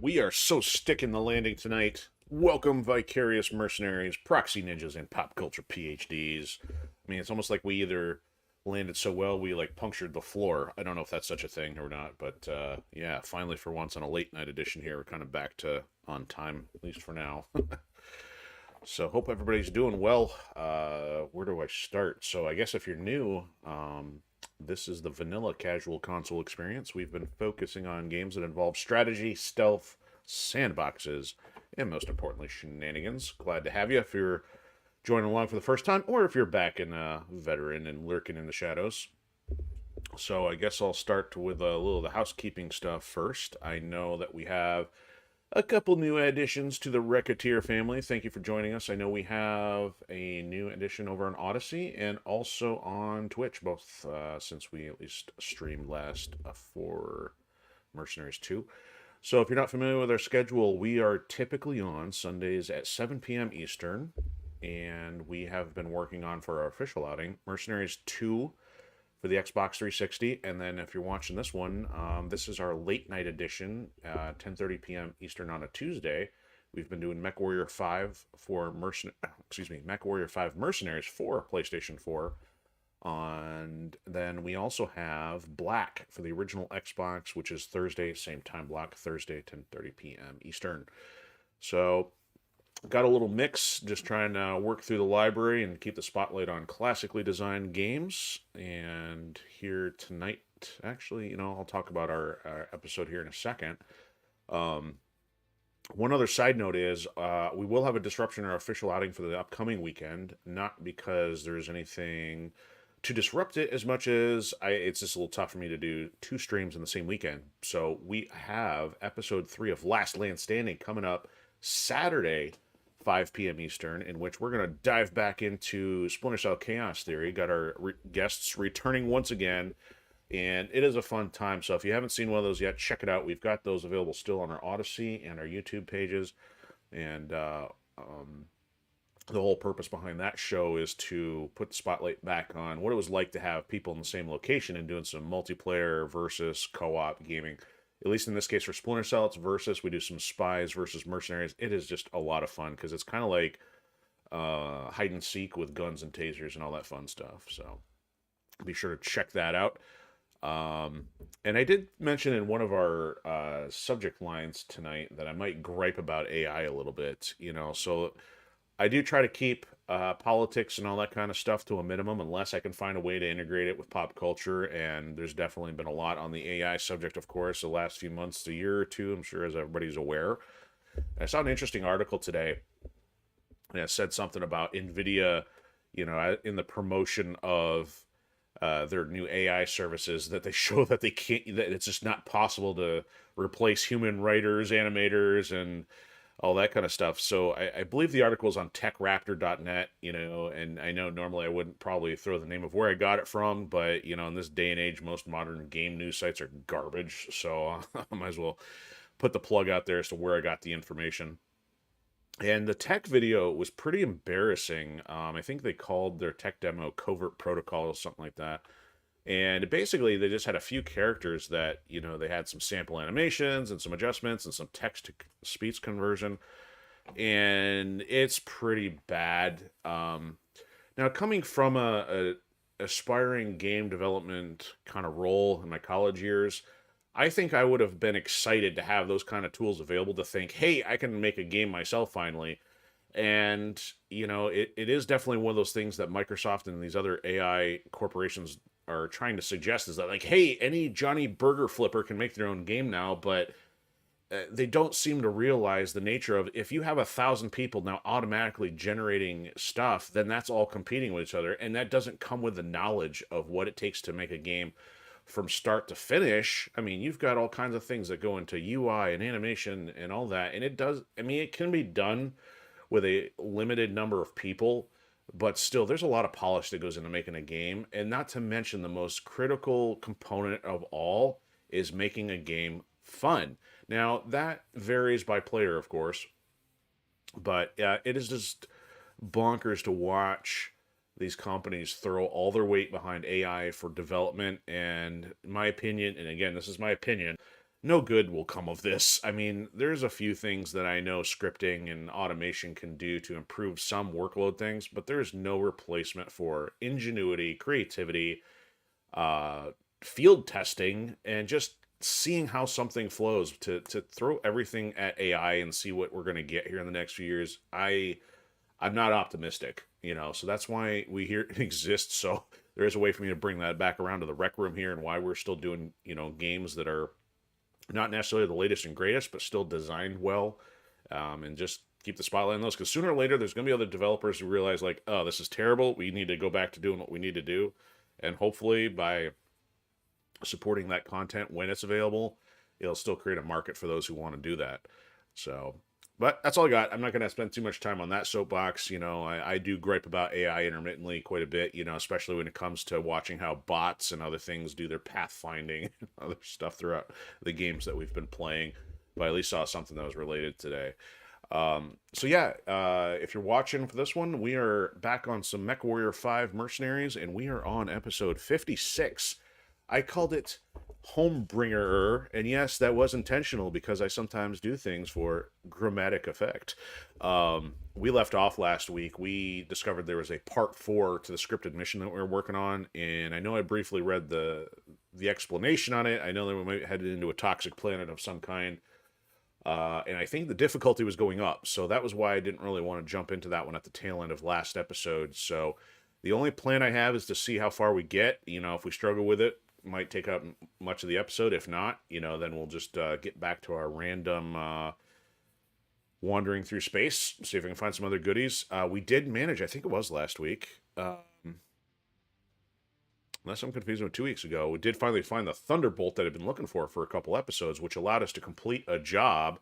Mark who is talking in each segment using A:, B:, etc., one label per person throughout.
A: We are so sticking the landing tonight. Welcome, vicarious mercenaries, proxy ninjas, and pop culture PhDs. I mean, it's almost like we either landed so well we like punctured the floor. I don't know if that's such a thing or not, but yeah, finally for once on a late night edition here, we're kind of back to on time, at least for now. So hope everybody's doing well. Where do I start? So I guess if you're new, this is the vanilla casual console experience. We've been focusing on games that involve strategy, stealth, sandboxes, and most importantly, shenanigans. Glad to have you if you're joining along for the first time, or if you're back in a veteran and lurking in the shadows. So I guess I'll start with a little of the housekeeping stuff first. I know that we have a couple new additions to the Recketeer family. Thank you for joining us. I know we have a new addition over on Odysee and also on Twitch, both since we at least streamed last for Mercenaries 2. So if you're not familiar with our schedule, we are typically on Sundays at 7 p.m. Eastern, and we have been working on for our official outing Mercenaries 2 for the Xbox 360, and then if you're watching this one, this is our late night edition, 10:30 p.m. Eastern on a Tuesday. We've been doing MechWarrior 5 for MechWarrior 5 Mercenaries for PlayStation 4, and then we also have Black for the original Xbox, which is Thursday, same time block, Thursday, 10:30 p.m. Eastern. So got a little mix, just trying to work through the library and keep the spotlight on classically designed games. And here tonight, actually, I'll talk about our episode here in a second. One other side note is we will have a disruption in our official outing for the upcoming weekend, not because there's anything to disrupt it as much as it's just a little tough for me to do two streams in the same weekend. So we have episode 3 of Last Land Standing coming up Saturday, 5 p.m. Eastern, in which we're going to dive back into Splinter Cell Chaos Theory. Got our guests returning once again, and it is a fun time. So if you haven't seen one of those yet, check it out. We've got those available still on our Odysee and our YouTube pages, and the whole purpose behind that show is to put the spotlight back on what it was like to have people in the same location and doing some multiplayer versus co-op gaming. At least in this case for Splinter Cell, it's versus. We do some spies versus mercenaries. It is just a lot of fun because it's kind of like hide and seek with guns and tasers and all that fun stuff. So be sure to check that out. And I did mention in one of our subject lines tonight that I might gripe about AI a little bit, so I do try to keep politics and all that kind of stuff to a minimum unless I can find a way to integrate it with pop culture, and there's definitely been a lot on the AI subject, of course, the last few months, a year or two, I'm sure, as everybody's aware. And I saw an interesting article today, and it said something about NVIDIA, in the promotion of their new AI services, that they show that they can't, that it's just not possible to replace human writers, animators, and all that kind of stuff. So I believe the article is on techraptor.net, and I know normally I wouldn't probably throw the name of where I got it from, but, in this day and age, most modern game news sites are garbage. So I might as well put the plug out there as to where I got the information. And the tech video was pretty embarrassing. I think they called their tech demo Covert Protocol or something like that. And basically, they just had a few characters that, they had some sample animations and some adjustments and some text-to-speech conversion. And it's pretty bad. Now, coming from a aspiring game development kind of role in my college years, I think I would have been excited to have those kind of tools available to think, hey, I can make a game myself finally. And, it is definitely one of those things that Microsoft and these other AI corporations are trying to suggest, is that, like, hey, any Johnny Burger flipper can make their own game now, but they don't seem to realize the nature of, if you have 1,000 people now automatically generating stuff, then that's all competing with each other, and that doesn't come with the knowledge of what it takes to make a game from start to finish. I mean, you've got all kinds of things that go into UI and animation and all that, and it can be done with a limited number of people, but still, there's a lot of polish that goes into making a game, and not to mention the most critical component of all is making a game fun. Now, that varies by player, of course, but it is just bonkers to watch these companies throw all their weight behind AI for development, and in my opinion, and again, this is my opinion, no good will come of this. I mean, there's a few things that I know scripting and automation can do to improve some workload things, but there's no replacement for ingenuity, creativity, uh, field testing, and just seeing how something flows. To throw everything at AI and see what we're going to get here in the next few years, I'm not optimistic, you know. So that's why we here exist. So there is a way for me to bring that back around to the rec room here, and why we're still doing, you know, games that are not necessarily the latest and greatest, but still designed well, and just keep the spotlight on those. Because sooner or later, there's going to be other developers who realize, like, oh, this is terrible. We need to go back to doing what we need to do. And hopefully, by supporting that content when it's available, it'll still create a market for those who want to do that. So, but that's all I got. I'm not going to spend too much time on that soapbox. You know, I do gripe about AI intermittently quite a bit, you know, especially when it comes to watching how bots and other things do their pathfinding and other stuff throughout the games that we've been playing. But I at least saw something that was related today. So yeah, if you're watching for this one, we are back on some MechWarrior 5 Mercenaries, and we are on episode 56. I called it Bringerer, and yes, that was intentional because I sometimes do things for grammatic effect. We left off last week. We discovered there was a part 4 to the scripted mission that we were working on, and I know I briefly read the explanation on it. I know that we might headed into a toxic planet of some kind, and I think the difficulty was going up, so that was why I didn't really want to jump into that one at the tail end of last episode. So the only plan I have is to see how far we get. You know, if we struggle with it, might take up much of the episode. If not, you know, then we'll just get back to our random wandering through space, see if we can find some other goodies. We did manage, I think it was last week, unless I'm confusing with 2 weeks ago, we did finally find the Thunderbolt that I've been looking for a couple episodes, which allowed us to complete a job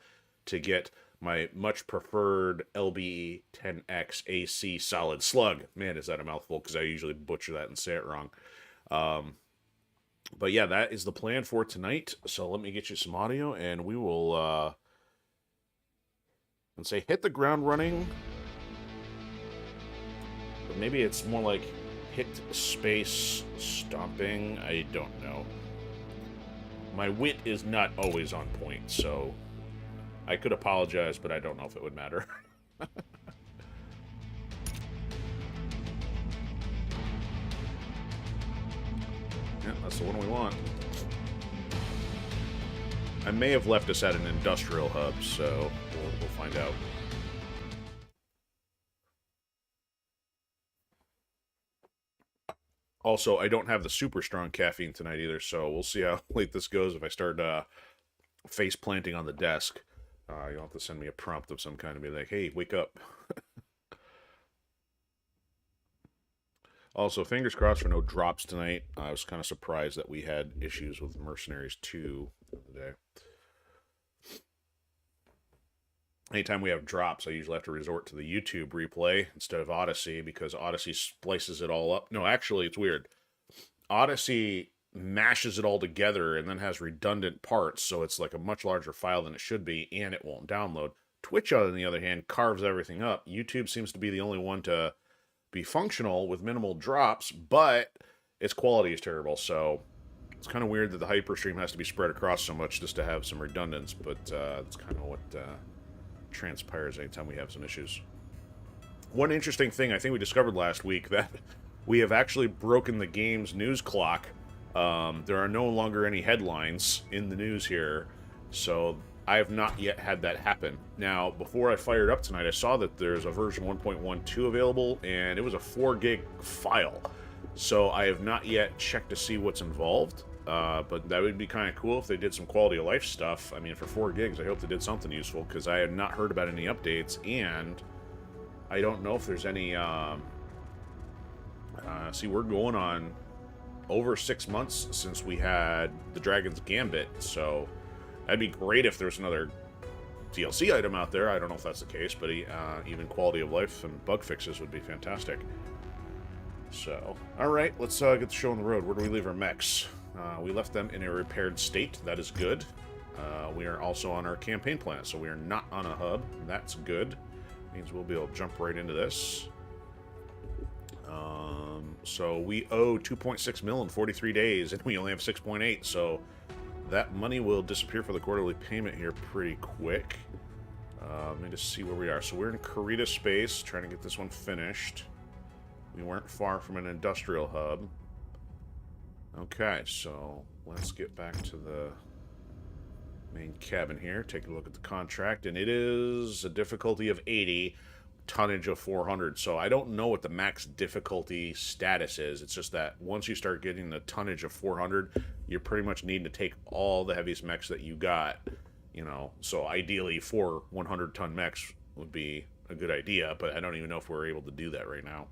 A: to get my much preferred LB10X AC solid slug. Man, is that a mouthful, because I usually butcher that and say it wrong. But yeah, that is the plan for tonight. So let me get you some audio, and we will and say hit the ground running. But maybe it's more like hit space stomping. I don't know. My wit is not always on point, so I could apologize, but I don't know if it would matter. Yeah, that's the one we want. I may have left us at an industrial hub, so we'll find out. Also, I don't have the super strong caffeine tonight either, so we'll see how late this goes. If I start face planting on the desk, you'll have to send me a prompt of some kind and be like, hey, wake up. Also, fingers crossed for no drops tonight. I was kind of surprised that we had issues with Mercenaries 2 today. Anytime we have drops, I usually have to resort to the YouTube replay instead of Odysee, because Odysee splices it all up. No, actually, it's weird. Odysee mashes it all together and then has redundant parts, so it's like a much larger file than it should be, and it won't download. Twitch, on the other hand, carves everything up. YouTube seems to be the only one to be functional with minimal drops, but its quality is terrible, so it's kind of weird that the hyperstream has to be spread across so much just to have some redundance, but that's kind of what transpires anytime we have some issues. One interesting thing I think we discovered last week, that we have actually broken the game's news clock. There are no longer any headlines in the news here, so I have not yet had that happen. Now, before I fired up tonight, I saw that there's a version 1.12 available, and it was a 4 gig file. So I have not yet checked to see what's involved, but that would be kind of cool if they did some quality of life stuff. I mean, for 4 gigs, I hope they did something useful, because I had not heard about any updates, and I don't know if there's any... see, we're going on over 6 months since we had the Dragon's Gambit, so that'd be great if there's another DLC item out there. I don't know if that's the case, but even quality of life and bug fixes would be fantastic. So, alright, let's get the show on the road. Where do we leave our mechs? We left them in a repaired state. That is good. We are also on our campaign planet, so we are not on a hub. That's good. Means we'll be able to jump right into this. So we owe 2.6 mil in 43 days, and we only have 6.8, so that money will disappear for the quarterly payment here pretty quick. Let me just see where we are. So we're in Karita space, trying to get this one finished. We weren't far from an industrial hub. Okay, so let's get back to the main cabin here. Take a look at the contract, and it is a difficulty of 80, tonnage of 400. So I don't know what the max difficulty status is. It's just that once you start getting the tonnage of 400, you're pretty much needing to take all the heaviest mechs that you got. You know, so ideally 4 100-ton mechs would be a good idea, but I don't even know if we're able to do that right now.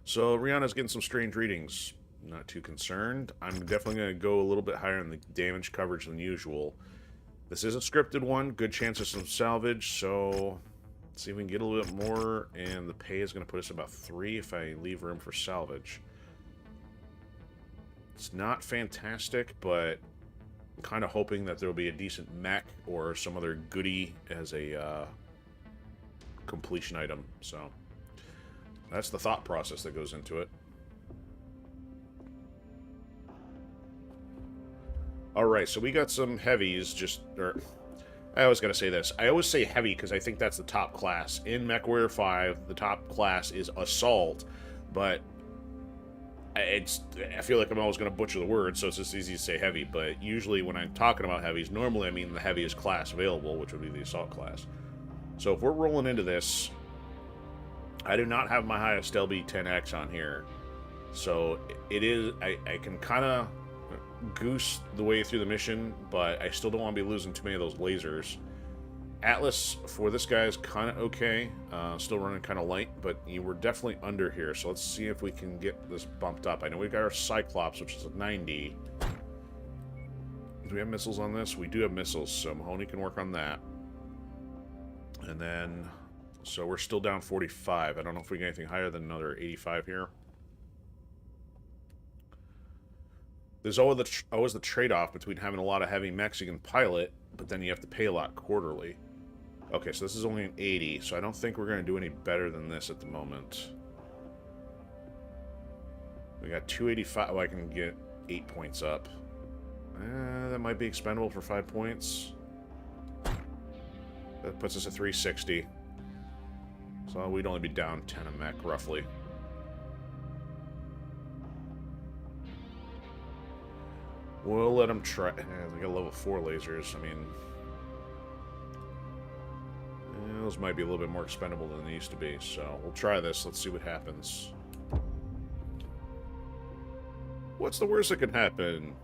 A: So Rihanna's getting some strange readings. Not too concerned. I'm definitely going to go a little bit higher in the damage coverage than usual. This is a scripted one. Good chance of some salvage, so let's see if we can get a little bit more, and the pay is going to put us about 3 if I leave room for salvage. It's not fantastic, but I'm kind of hoping that there will be a decent mech or some other goodie as a completion item, so that's the thought process that goes into it. Alright, so we got some heavies, I always gotta say this. I always say heavy because I think that's the top class. In MechWarrior 5, the top class is Assault, but I feel like I'm always gonna butcher the word, so it's just easy to say heavy, but usually when I'm talking about heavies, normally I mean the heaviest class available, which would be the Assault class. So if we're rolling into this, I do not have my highest LB10X on here, so it is, I can kind of goose the way through the mission, but I still don't want to be losing too many of those lasers. Atlas for this guy is kind of okay, still running kind of light, but you were definitely under here, so let's see if we can get this bumped up. I know we've got our Cyclops, which is a 90. Do we have missiles on this? We do have missiles, so Mahoney can work on that. And then, so we're still down 45. I don't know if we get anything higher than another 85 here. There's always the trade-off between having a lot of heavy mechs you can pilot, but then you have to pay a lot quarterly. Okay, so this is only an 80, so I don't think we're going to do any better than this at the moment. We got 285. Oh, I can get 8 points up. That might be expendable for 5 points. That puts us at 360. So we'd only be down 10 a mech, roughly. We'll let them try. We got level 4 lasers. I mean, those might be a little bit more expendable than they used to be. So we'll try this. Let's see what happens. What's the worst that can happen?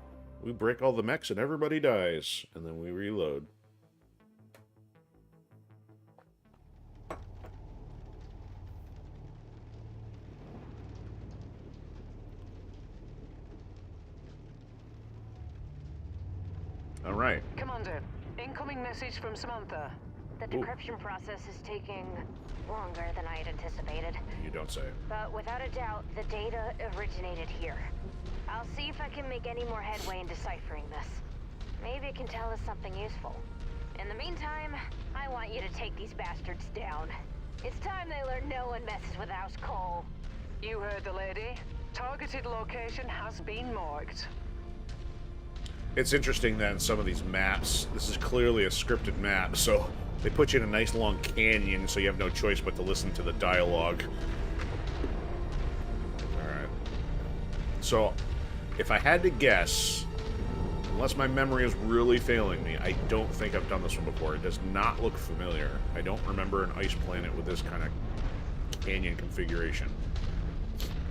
A: We break all the mechs and everybody dies. And then we reload. Alright.
B: Commander, incoming message from Samantha.
C: The decryption process is taking longer than I had anticipated.
A: You don't say.
C: But without a doubt, the data originated here. I'll see if I can make any more headway in deciphering this. Maybe it can tell us something useful. In the meantime, I want you to take these bastards down. It's time they learn no one messes with House Cole.
B: You heard the lady. Targeted location has been marked.
A: It's interesting that in some of these maps, this is clearly a scripted map, so they put you in a nice long canyon, so you have no choice but to listen to the dialogue. Alright. So, if I had to guess, unless my memory is really failing me, I don't think I've done this one before. It does not look familiar. I don't remember an ice planet with this kind of canyon configuration.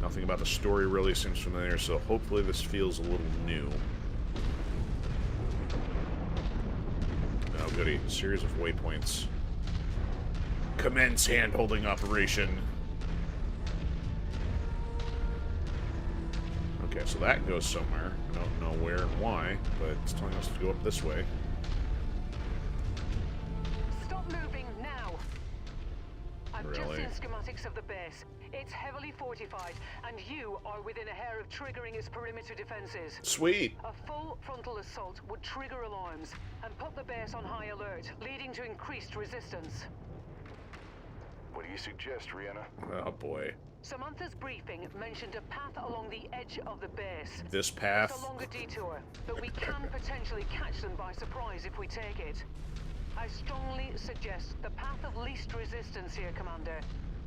A: Nothing about the story really seems familiar, so hopefully this feels a little new. Oh, goody. Series of waypoints. Commence hand-holding operation. Okay, so that goes somewhere. I don't know where and why, but it's telling us to go up this way.
B: Stop moving now. I've
A: Really?
B: just seen schematics of the base. It's heavily fortified, and you are within a hair of triggering its perimeter defenses.
A: Sweet!
B: A full frontal assault would trigger alarms and put the base on high alert, leading to increased resistance.
D: What do you suggest, Rihanna?
A: Oh, boy.
B: Samantha's briefing mentioned a path along the edge of the base.
A: This
B: It's
A: path?
B: a longer detour, but we can potentially catch them by surprise if we take it. I strongly suggest the path of least resistance here, Commander,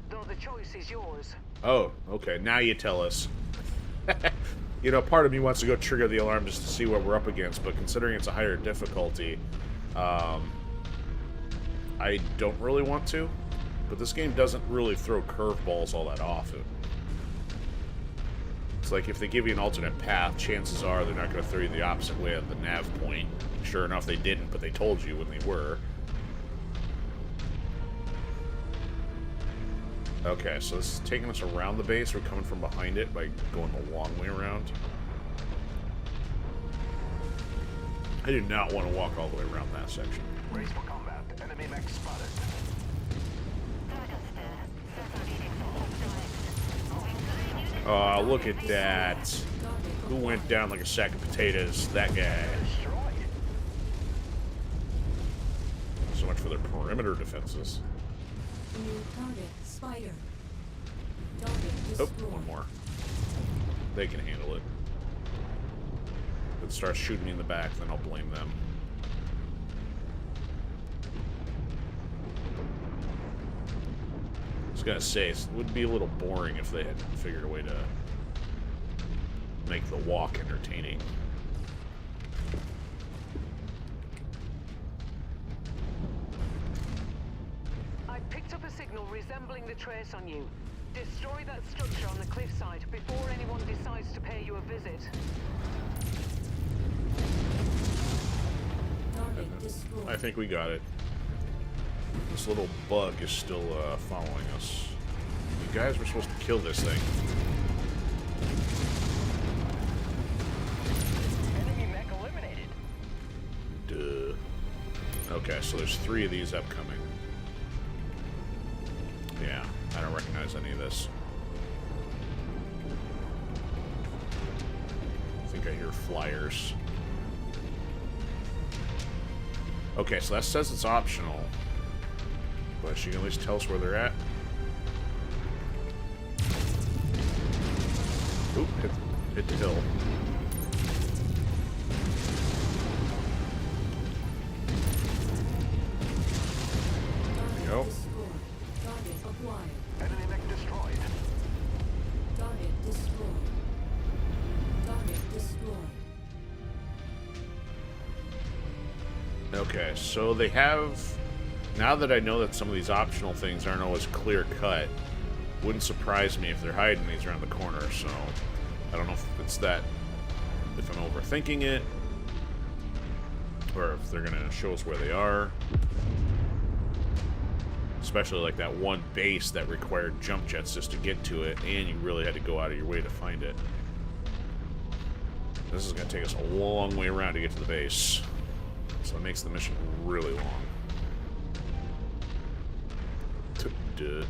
B: though the choice is yours.
A: Oh, okay. Now you tell us. You know, part of me wants to go trigger the alarm just to see what we're up against, but considering it's a higher difficulty, I don't really want to. But this game doesn't really throw curveballs all that often. It's like if they give you an alternate path, chances are they're not going to throw you the opposite way at the nav point. Sure enough, they didn't, but they told you when they were. Okay, so this is taking us around the base. We're coming from behind it by going the long way around. I do not want to walk all the way around that section.
D: Race for combat. Enemy mech spotted.
A: Oh, look at that. Who went down like a sack of potatoes? That guy.
D: Destroyed.
A: So much for their perimeter defenses.
E: New target, Spider. Target
A: Oh,
E: destroyed.
A: one more. They can handle it. If it starts shooting me in the back, then I'll blame them. I was gonna say, it would be a little boring if they had figured a way to make the walk entertaining.
B: I picked up a signal resembling the trace on you. Destroy that structure on the cliffside before anyone decides to pay you a visit.
E: Target destroyed.
A: I think we got it. This little bug is still following us. You guys were supposed to kill this thing.
D: Enemy mech eliminated.
A: Duh. Okay, so there's 3 of these upcoming. Yeah, I don't recognize any of this. I think I hear flyers. Okay, so that says it's optional. But she can at least tell us where they're at. Oop, hit the hill. There we go.
E: Destroyed. Target acquired.
D: Enemy mech destroyed.
E: Target destroyed. Target destroyed.
A: Okay, so they have... Now that I know that some of these optional things aren't always clear-cut, wouldn't surprise me if they're hiding these around the corner, so... I don't know if it's that... If I'm overthinking it, or if they're gonna show us where they are. Especially like that one base that required jump jets just to get to it, and you really had to go out of your way to find it. This is gonna take us a long way around to get to the base. So it makes the mission really long. Duh.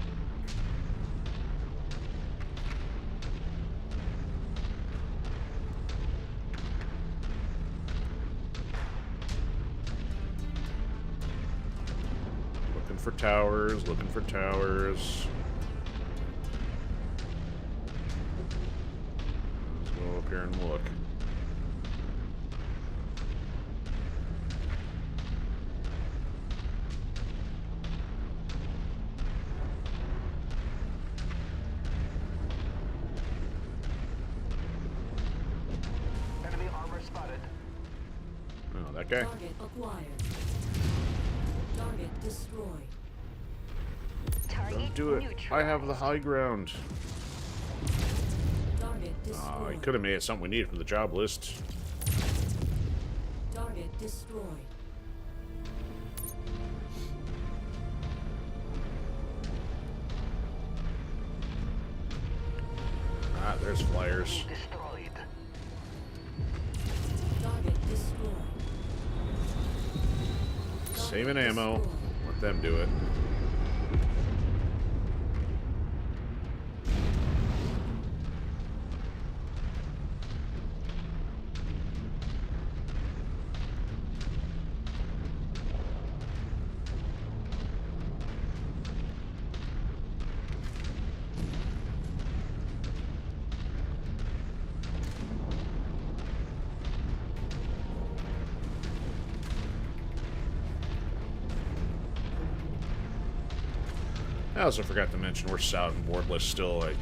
A: Looking for towers, looking for towers. Let's go up here and look.
D: Enemy armor spotted.
A: Oh, that guy?
E: Target acquired. Target destroyed.
C: Target
A: Don't do it. I have the high ground.
E: Target
A: I
E: destroyed.
A: could have made it something we needed from the job list.
E: Target destroyed.
A: Ah, there's flyers.
D: Destroyed.
E: Target destroyed.
A: Saving ammo. Let them do it. I also forgot to mention we're south and boardless still. I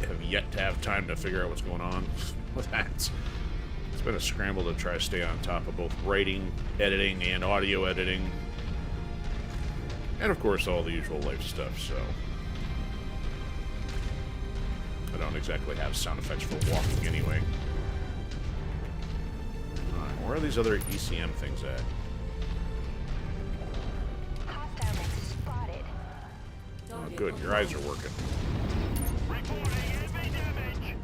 A: have yet to have time to figure out what's going on with that. It's been a scramble to try to stay on top of both writing, editing, and audio editing. And of course all the usual life stuff, so... I don't exactly have sound effects for walking anyway. Alright, where are these other ECM things at?
C: Hostile mech spotted.
A: Oh,
E: Target
A: good, your eyes are working.
D: Reporting enemy damage.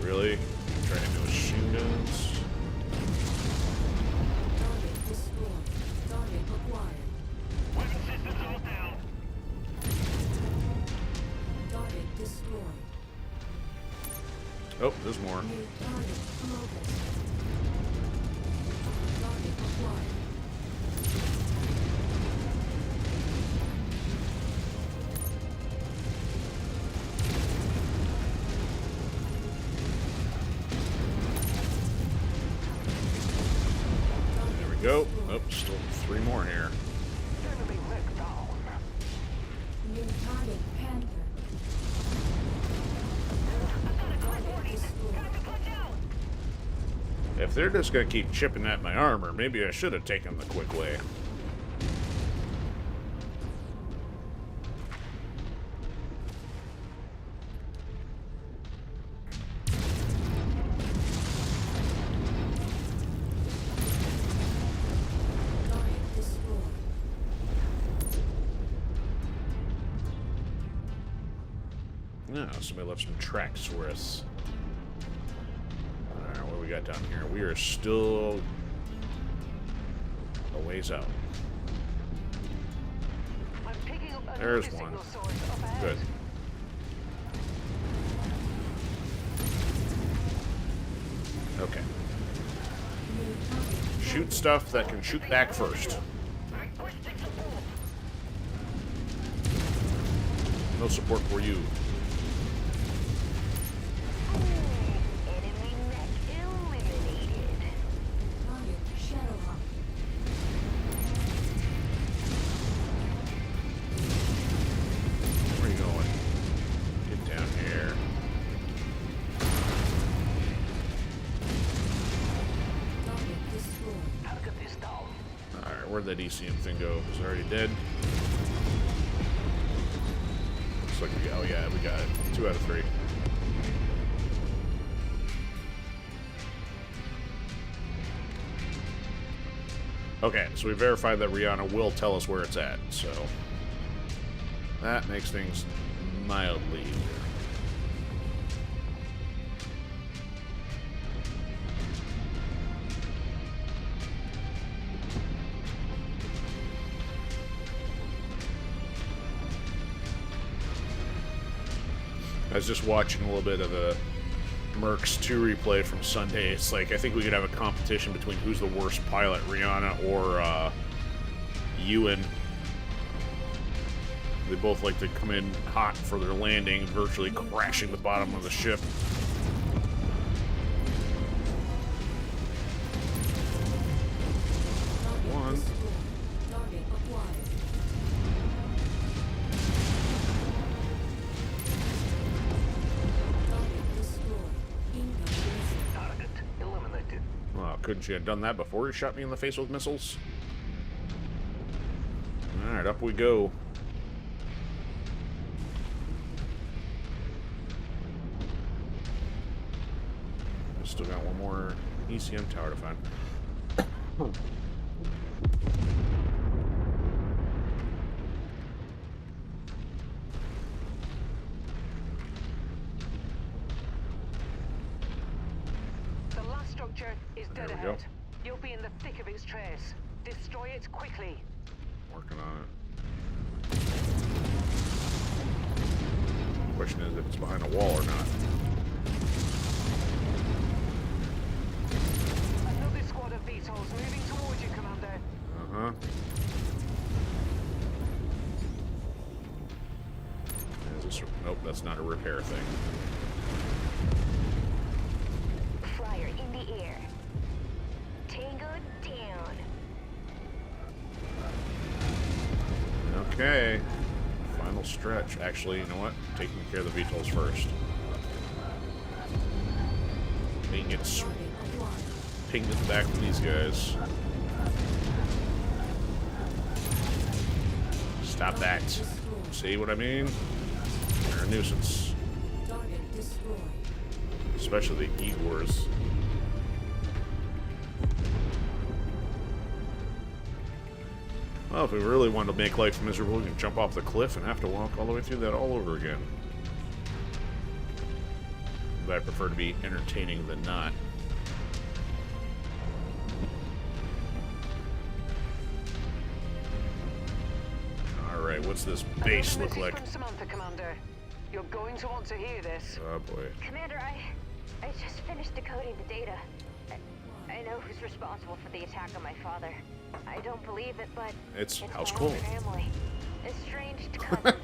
A: Really? Trying to do machine guns?
E: Target destroyed. Target acquired.
D: Weapon systems all down.
E: Target destroyed.
A: Oh, there's more.
E: New target promoted. Target acquired.
A: There we go. Oh, still 3 more here.
D: Enemy mech down.
E: New target Panther. Target destroyed.
A: If they're just gonna keep chipping at my armor, maybe I should have taken the quick way.
E: Target destroyed.
A: No, somebody left some tracks for us. Alright, what do we got down here? We are still a ways out.
B: I'm picking up a
A: There's
B: signal
A: one.
B: source up ahead.
A: Good. Okay.
E: New target.
A: Shoot stuff that can shoot back first. No support for you.
C: Enemy mech eliminated.
E: Target Shadowhawk.
A: Where are you going? Get down here.
E: Target destroyed.
D: Target is down.
A: Alright, where'd that ECM thing go? Is it already dead? Looks like we got, oh yeah, we got it. 2 out of 3. Okay, so we verified that Rihanna will tell us where it's at, so that makes things mildly easier. I was just watching a little bit of the Mercs 2 replay from Sunday. It's like, I think we could have a competition between who's the worst pilot, Rihanna or Ewan. They both like to come in hot for their landing, virtually crashing the bottom of the ship.
E: Target
A: One.
E: destroyed. Target acquired. Target destroyed. Incoming.
D: Target eliminated.
A: Well, couldn't you have done that before you shot me in the face with missiles? Alright, up we go. Still got one more ECM tower to find.
B: The last structure is dead
A: There we go.
B: ahead. You'll be in the thick of its trace. Destroy it quickly.
A: Working on it. Question is if it's behind a wall or not.
B: Another squad of VTOLs moving towards you, Commander.
A: Uh-huh. Is this... Nope, that's not a repair thing.
C: Flyer in the air. Tango down.
A: Okay. Final stretch. Actually, you know what? Taking care of the VTOLs first. Being gets
E: Target acquired.
A: pinged at the back of these guys. Stop that. See what I mean? They're a nuisance.
E: Target destroyed.
A: Especially the Igors. Well, if we really wanted to make life miserable, we can jump off the cliff and have to walk all the way through that all over again. But I prefer to be entertaining than not. Alright, what's this base look like?
B: From Samantha, Commander. You're going to want to hear this.
A: Oh boy.
C: Commander, I just finished decoding the data. I know who's responsible for the attack on my father. I don't believe it, but
A: It's House
C: my
A: Cole.
C: own family. Estranged cousins.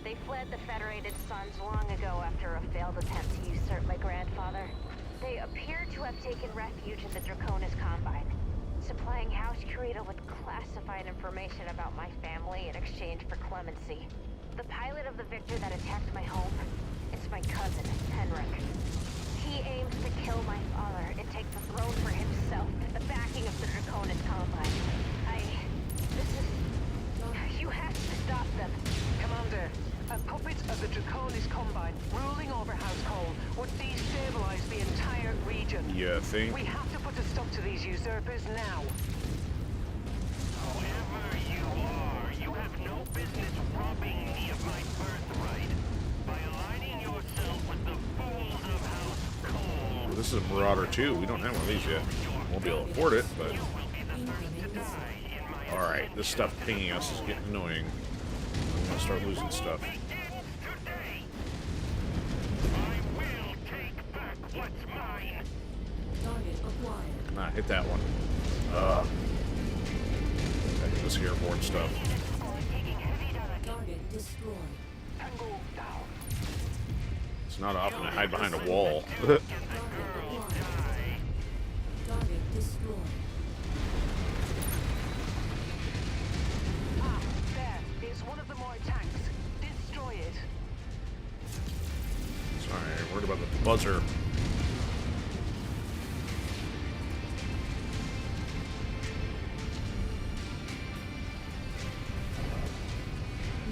C: They fled the Federated Suns long ago after a failed attempt to usurp my grandfather. They appear to have taken refuge in the Draconis Combine, supplying House Curator with classified information about my family in exchange for clemency. The pilot of the Victor that attacked my home is my cousin, Henrik. He aims to kill my father and take the throne for himself with the backing of the Draconis Combine. You have to stop them.
B: Commander, a puppet of the Draconis Combine ruling over House Cole would destabilize the entire region.
A: You think?
B: We have to put a stop to these usurpers now.
D: Whoever you are, you have no business robbing me of my birthright by aligning yourself with the fools of House Cole.
A: This is a Marauder 2. We don't have one of these yet. Won't be able to afford it, but... Alright, this stuff pinging us is getting annoying. I'm gonna start losing stuff.
E: Target acquired.
A: Come on, hit that one. I hit this airborne stuff.
E: Target destroyed.
A: It's not often I hide behind a wall.
E: Target acquired. Target destroyed.
B: Ah, there. It's one of the more tanks. Destroy it.
A: Sorry, worried about the buzzer.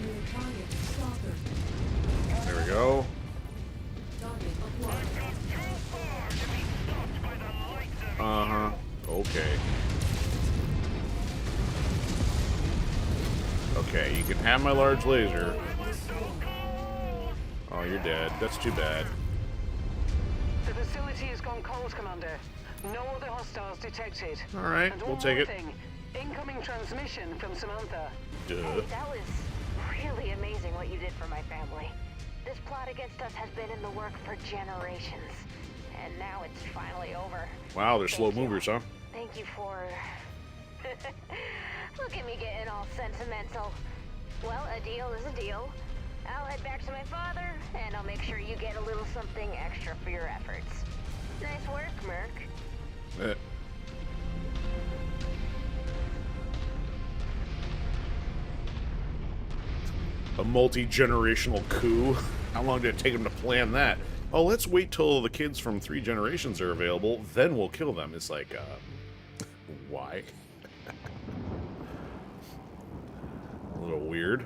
E: New target stalker.
A: There we go.
E: Target acquired.
A: Uh-huh. Okay. Okay, you can have my large laser. Oh, you're dead. That's too bad.
B: The facility has gone cold, Commander. No other hostiles detected.
A: Alright,
B: And
A: we'll
B: one
A: take
B: more
A: it.
B: thing. Incoming transmission from Samantha.
A: Duh.
C: Hey, that was really amazing what you did for my family. This plot against us has been in the work for generations. And now it's finally over.
A: Wow, they're slow
C: Thank you.
A: movers, huh?
C: Thank you for... Look at me getting all sentimental. Well, a deal is a deal. I'll head back to my father, and I'll make sure you get a little something extra for your efforts. Nice work, Merc.
A: Eh. A multi-generational coup? How long did it take them to plan that? Oh, let's wait till the kids from 3 generations are available, then we'll kill them. It's like, why? A little weird.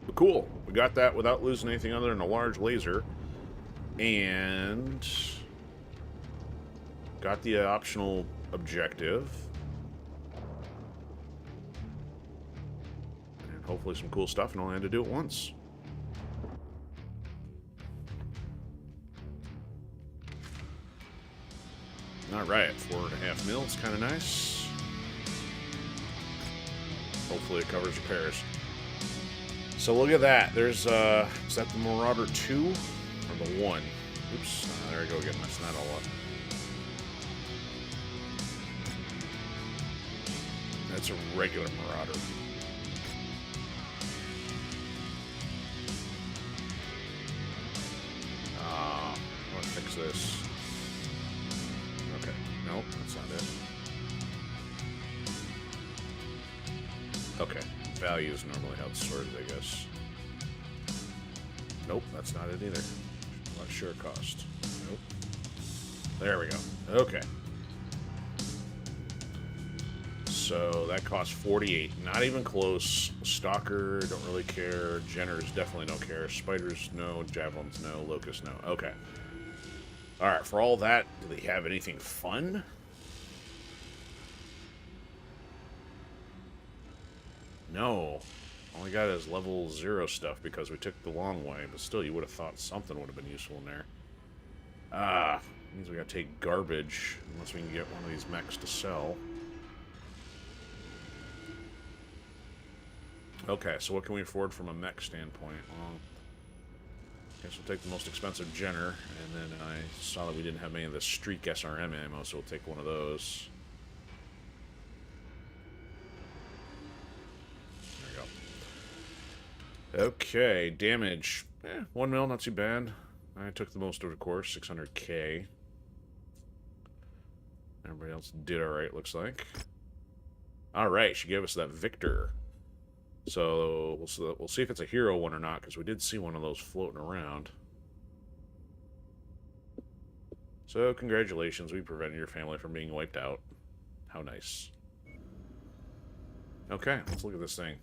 A: But cool. We got that without losing anything other than a large laser. And got the optional objective. And hopefully some cool stuff, and all I had to do it once. Alright, 4.5 mils, kind of nice. Hopefully it covers repairs. So look at that. There's, is that the Marauder 2? Or the 1? Oops, there I go again, messing that all up. That's a regular Marauder. I want to fix this. Okay, nope, that's not it. value is normally how it's sorted, I guess. Nope, that's not it either. Not sure cost. Nope. There we go. Okay. So that costs 48. Not even close. Stalker, don't really care. Jenners definitely don't care. Spiders, no. Javelins, no. Locusts, no. Okay. Alright, for all that, do they have anything fun? No. All I got is level 0 stuff because we took the long way, but still, you would have thought something would have been useful in there. Ah, means we gotta take garbage, unless we can get one of these mechs to sell. Okay, so what can we afford from a mech standpoint? Well, I guess we'll take the most expensive Jenner, and then I saw that we didn't have any of the Streak SRM ammo, so we'll take one of those. Okay, damage. 1 mil, not too bad. I took the most of course, 600k. Everybody else did alright, looks like. Alright, she gave us that Victor. So, we'll see if it's a hero one or not, because we did see one of those floating around. So, congratulations, we prevented your family from being wiped out. How nice. Okay, let's look at this thing.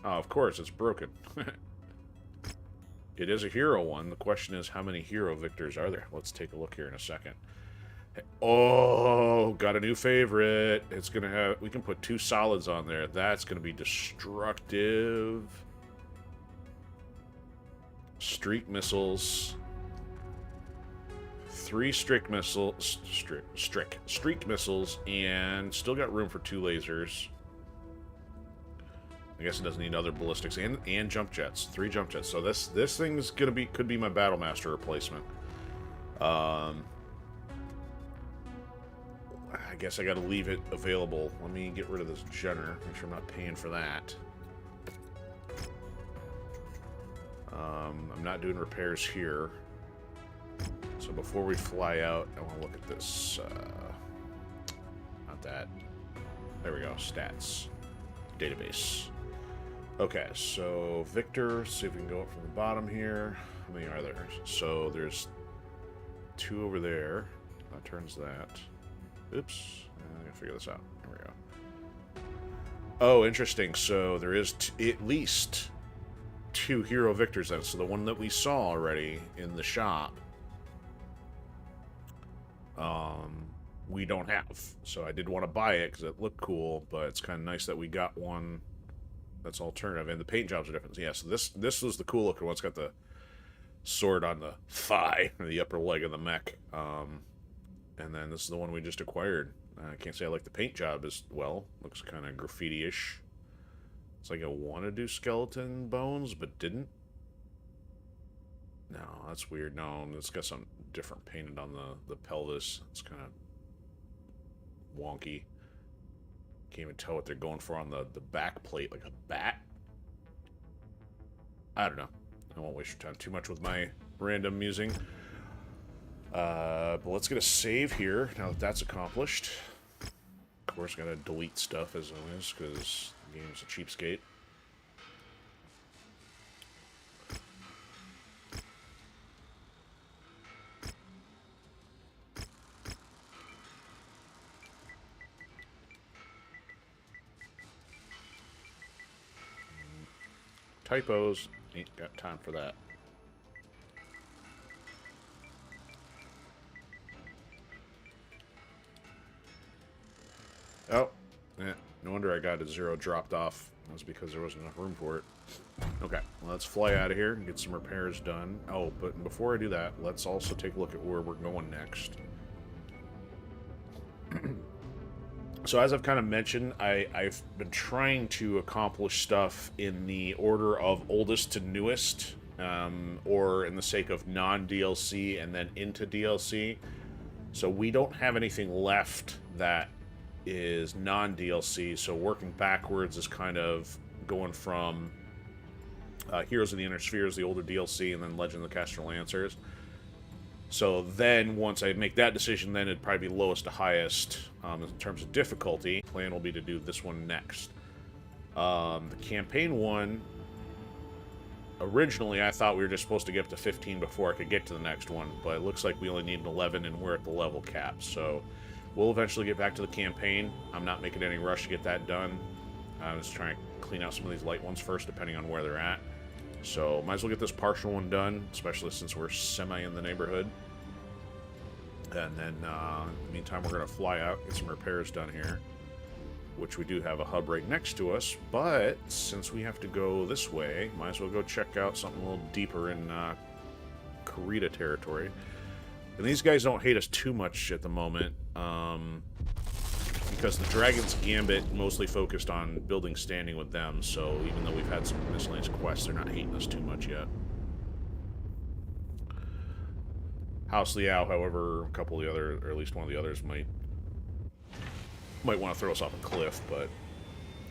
A: Oh, of course, it's broken. It is a hero one. The question is, how many hero victors are there? Let's take a look here in a second. Oh, got a new favorite. It's gonna have... We can put 2 solids on there. That's gonna be destructive. Streak missiles. 3 streak missiles. Streak missiles, and still got room for 2 lasers. I guess it doesn't need other ballistics and jump jets. 3 jump jets. So this thing's could be my Battle Master replacement. I guess I gotta leave it available. Let me get rid of this Jenner. Make sure I'm not paying for that. I'm not doing repairs here. So before we fly out, I want to look at this. Not that. There we go. Stats. Database. Okay, so Victor, see if we can go up from the bottom here. How many are there? So there's 2 over there. That turns that. Oops. I gotta figure this out. There we go. Oh, interesting. So there is at least 2 hero victors then. So the one that we saw already in the shop, we don't have. So I did want to buy it because it looked cool, but it's kind of nice that we got one that's alternative, and the paint jobs are different. Yeah, so this was the cool looking one. It's got the sword on the thigh, or the upper leg of the mech. And then this is the one we just acquired. I can't say I like the paint job as well. Looks kind of graffiti-ish. It's like I want to do skeleton bones, but didn't. No, that's weird. No, it's got some different painted on the pelvis. It's kind of wonky. Can't even tell what they're going for on the back plate, like a bat. I don't know. I won't waste your time too much with my random musing. But let's get a save here now that that's accomplished. Of course, gotta delete stuff as always because the game's a cheapskate. Typos, ain't got time for that. Oh, yeah, no wonder I got a 0 dropped off. That was because there wasn't enough room for it. Okay, well, let's fly out of here and get some repairs done. Oh, but before I do that, let's also take a look at where we're going next. So as I've kind of mentioned, I've been trying to accomplish stuff in the order of oldest to newest, or in the sake of non-DLC and then into DLC. So we don't have anything left that is non-DLC, so working backwards is kind of going from Heroes of the Inner Spheres, the older DLC, and then Legend of the Caster Lancers. So then, once I make that decision, then it'd probably be lowest to highest in terms of difficulty. Plan will be to do this one next. The campaign one, originally I thought we were just supposed to get up to 15 before I could get to the next one, but it looks like we only need an 11 and we're at the level cap. So we'll eventually get back to the campaign. I'm not making any rush to get that done. I'm just trying to clean out some of these light ones first, depending on where they're at. So might as well get this partial one done, especially since we're semi in the neighborhood. And then, in the meantime, we're going to fly out, get some repairs done here, which we do have a hub right next to us. But since we have to go this way, might as well go check out something a little deeper in Crusade territory. And these guys don't hate us too much at the moment, because the Dragon's Gambit mostly focused on building standing with them. So even though we've had some miscellaneous quests, they're not hating us too much yet. House Liao, however, a couple of the other, or at least one of the others, might want to throw us off a cliff, but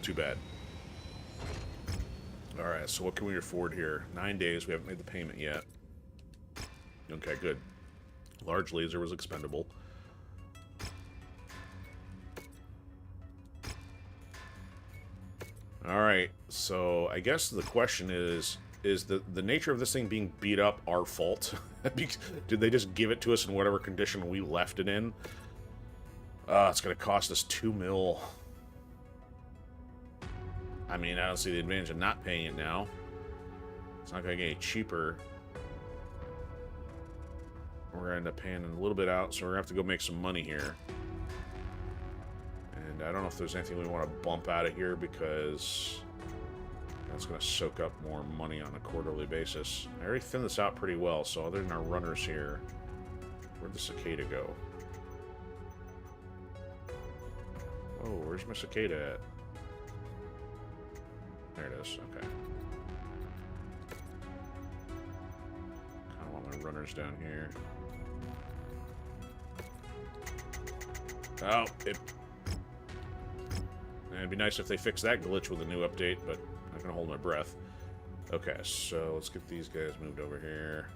A: too bad. Alright, so what can we afford here? 9 days, we haven't made the payment yet. Okay, good. Large laser was expendable. Alright, so I guess the question is the nature of this thing being beat up our fault? Did they just give it to us in whatever condition we left it in? It's going to cost us 2 mil. I mean, I don't see the advantage of not paying it now. It's not going to get any cheaper. We're going to end up paying a little bit out, so we're going to have to go make some money here. And I don't know if there's anything we want to bump out of here, because that's going to soak up more money on a quarterly basis. I already thinned this out pretty well, so other than our runners here, where'd the cicada go? Oh, where's my cicada at? There it is, okay. Kind of want my runners down here. Oh, it'd be nice if they fix that glitch with a new update, but I'm not gonna hold my breath. Okay, so let's get these guys moved over here.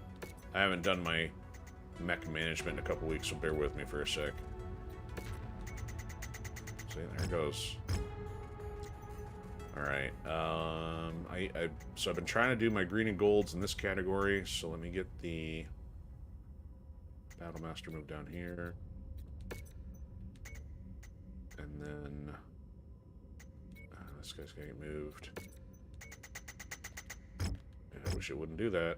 A: I haven't done my mech management in a couple weeks, so bear with me for a sec. See, there it goes. Alright, so I've been trying to do my green and golds in this category, so let me get the Battlemaster moved down here. And then this guy's gonna get moved. I wish it wouldn't do that.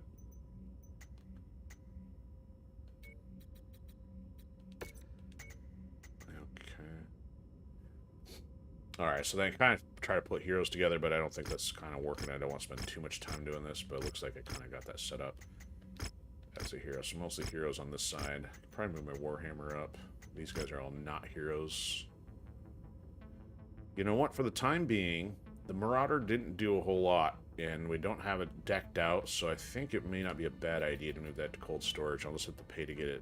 A: Alright, so then I kind of try to put heroes together, but I don't think that's kind of working. I don't want to spend too much time doing this, but it looks like I kind of got that set up as a hero. So mostly heroes on this side. Probably move my Warhammer up. These guys are all not heroes. You know what? For the time being, the Marauder didn't do a whole lot, and we don't have it decked out, so I think it may not be a bad idea to move that to cold storage. I'll just have to pay to get it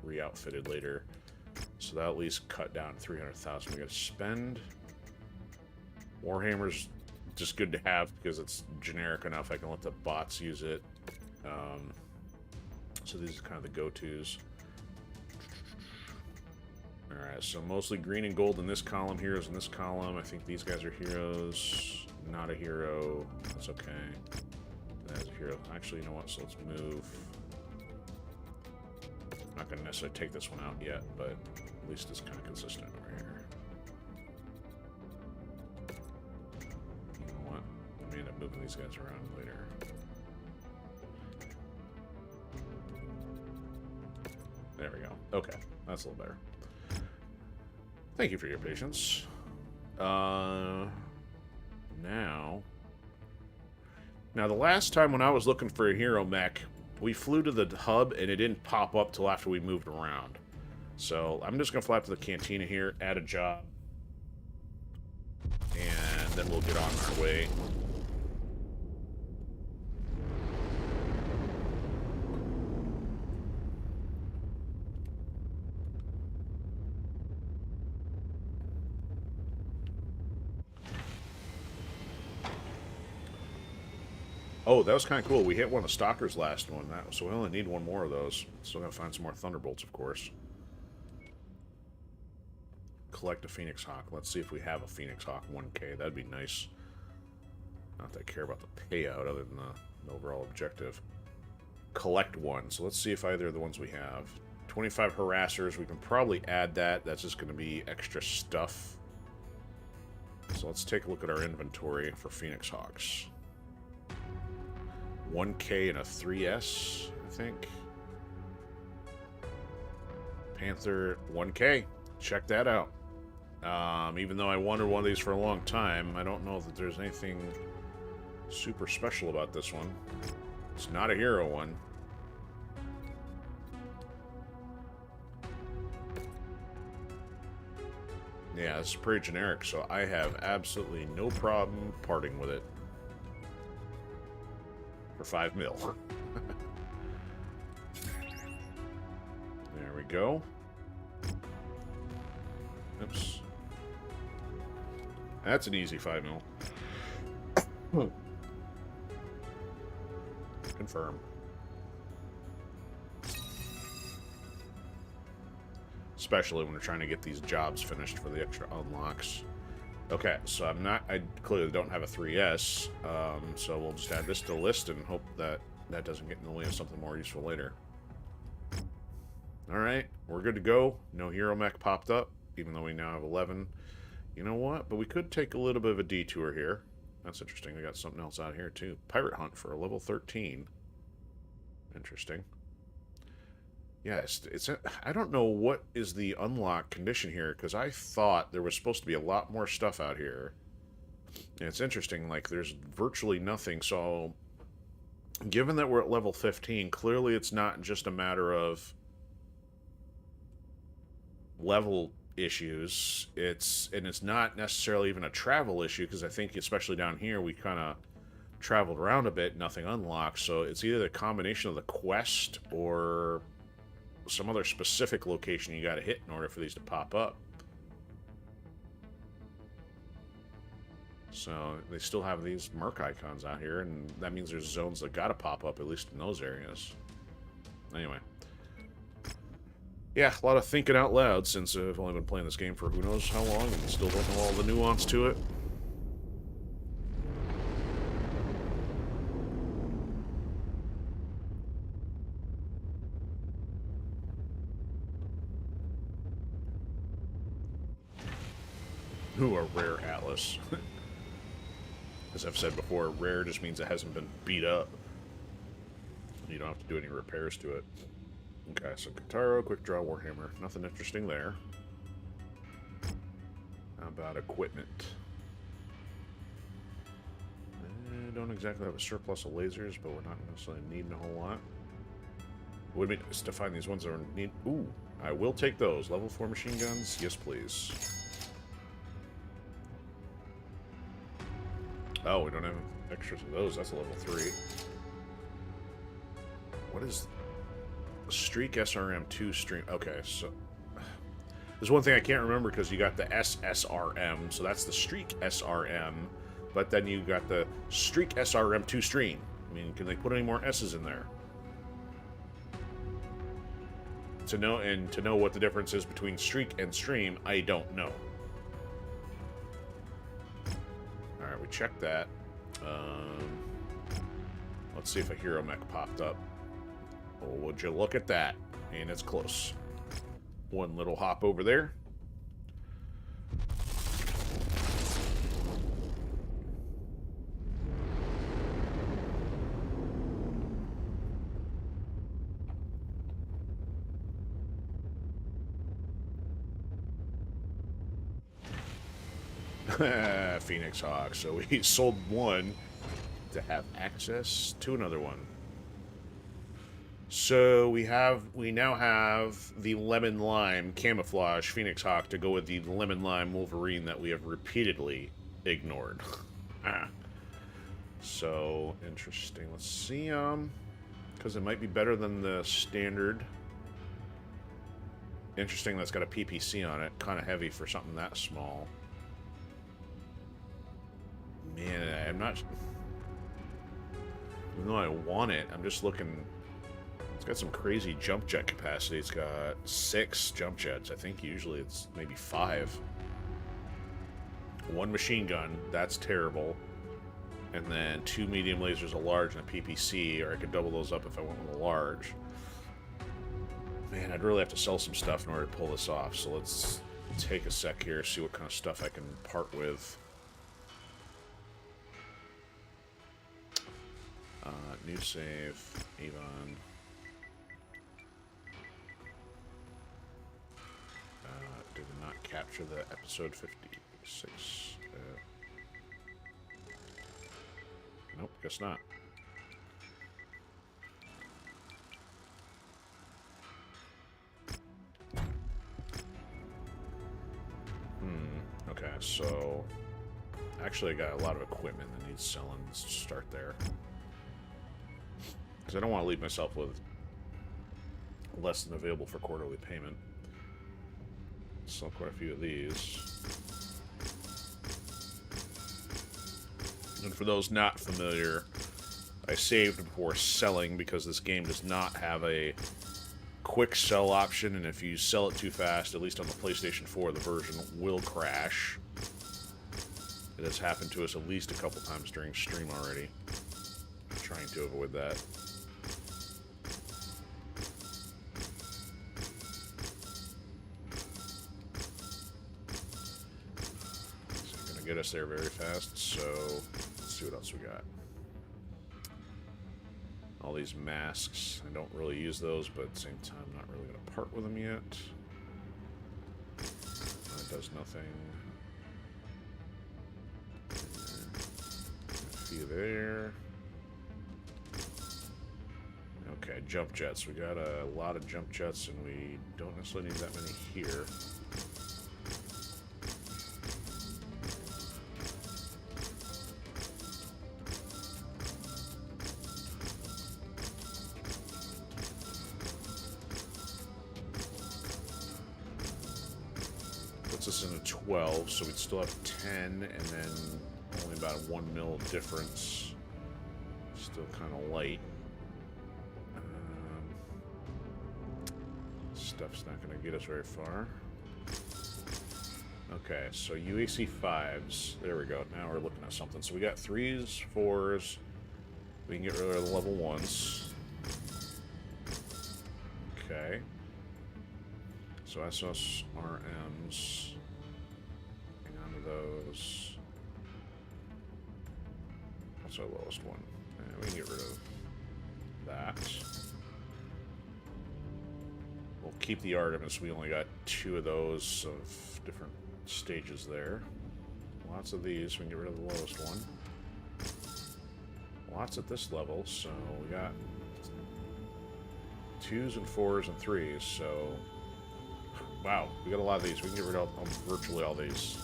A: re-outfitted later. So that'll at least cut down 300,000 we gotta spend. Warhammer's just good to have because it's generic enough. I can let the bots use it. So these are kind of the go-tos. Alright, so mostly green and gold in this column, heroes in this column. I think these guys are heroes. Not a hero. That's okay. That's a hero. Actually, you know what? So let's move. I'm not going to necessarily take this one out yet, but at least it's kind of consistent over here. You know what? Let me end up moving these guys around later. There we go. Okay, that's a little better. Thank you for your patience. Now the last time when I was looking for a hero mech, we flew to the hub and it didn't pop up till after we moved around. So I'm just gonna fly up to the cantina here, add a job, and then we'll get on our way. Oh, that was kind of cool. We hit one of the Stalkers last one, so we only need one more of those. Still gotta find some more Thunderbolts, of course. Collect a Phoenix Hawk. Let's see if we have a Phoenix Hawk 1K. That'd be nice. Not that I care about the payout, other than the overall objective. Collect one. So let's see if either of the ones we have. 25 Harassers. We can probably add that. That's just going to be extra stuff. So let's take a look at our inventory for Phoenix Hawks. 1K and a 3S, I think. Panther 1K. Check that out. Even though I wanted one of these for a long time, I don't know that there's anything super special about this one. It's not a hero one. Yeah, it's pretty generic, so I have absolutely no problem parting with it. For 5 mil. There we go. Oops. That's an easy 5 mil. Confirm. Especially when we're trying to get these jobs finished for the extra unlocks. Okay, so I clearly don't have a 3S, so we'll just add this to the list and hope that that doesn't get in the way of something more useful later. Alright, we're good to go. No hero mech popped up, even though we now have 11. You know what? But we could take a little bit of a detour here. That's interesting. We got something else out here, too. Pirate Hunt for a level 13. Interesting. Yes, I don't know what is the unlock condition here, because I thought there was supposed to be a lot more stuff out here. And it's interesting, like, there's virtually nothing, so given that we're at level 15, clearly it's not just a matter of level issues. It's not necessarily even a travel issue, because I think, especially down here, we kind of traveled around a bit, nothing unlocked, so it's either the combination of the quest or some other specific location you got to hit in order for these to pop up. So they still have these Merc icons out here, and that means there's zones that got to pop up, at least in those areas. Anyway. Yeah, a lot of thinking out loud, since I've only been playing this game for who knows how long, and still don't know all the nuance to it. Ooh, a rare Atlas. As I've said before, rare just means it hasn't been beat up. You don't have to do any repairs to it. Okay, so Kataro, Quick Draw, Warhammer. Nothing interesting there. How about equipment? I don't exactly have a surplus of lasers, but we're not necessarily needing a whole lot. Would be nice to find these ones that are need. Ooh, I will take those. Level 4 machine guns? Yes, please. Oh, we don't have extras of those. That's a level 3. What is Streak SRM2 stream? Okay, so there's one thing I can't remember because you got the SSRM, so that's the Streak SRM, but then you got the Streak SRM2 stream. I mean, can they put any more S's in there? To know what the difference is between Streak and Stream, I don't know. Alright, we checked that. Let's see if a hero mech popped up. Oh, would you look at that? And it's close. One little hop over there. Phoenix Hawk. So we sold one to have access to another one. So we now have the Lemon Lime Camouflage Phoenix Hawk to go with the Lemon Lime Wolverine that we have repeatedly ignored. So interesting. Let's see, because it might be better than the standard. Interesting, that's got a PPC on it. Kind of heavy for something that small. Man, I'm not... Even though I want it, I'm just looking... It's got some crazy jump jet capacity. It's got 6 jump jets. I think usually it's maybe 5. 1 machine gun. That's terrible. And then 2 medium lasers, a large, and a PPC, or I could double those up if I went with a large. Man, I'd really have to sell some stuff in order to pull this off, so let's take a sec here, see what kind of stuff I can part with. New save, Avon. Did not capture the episode 56. Nope, guess not. Okay, so... Actually, I got a lot of equipment that needs selling. Let's start there. Because I don't want to leave myself with less than available for quarterly payment. Sell quite a few of these. And for those not familiar, I saved before selling because this game does not have a quick sell option, and if you sell it too fast, at least on the PlayStation 4, the version will crash. It has happened to us at least a couple times during stream already. I'm trying to avoid that. It's gonna get us there very fast, so let's see what else we got. All these masks, I don't really use those, but at the same time, I'm not really going to part with them yet. That does nothing. A few there. Okay, jump jets. We got a lot of jump jets, and we don't necessarily need that many here. Us in a 12, so we'd still have 10, and then only about a 1 mil difference. Still kind of light. Stuff's not going to get us very far. Okay, so UAC 5s. There we go. Now we're looking at something. So we got 3s, 4s. We can get rid of the level 1s. Okay. So SSRMs. Hang on to those. What's our lowest one? We can get rid of that. We'll keep the Artemis. We only got 2 of those of different stages there. Lots of these. We can get rid of the lowest one. Lots at this level, so we got 2s and 4s and 3s, so... Wow, we got a lot of these. We can get rid of virtually all these.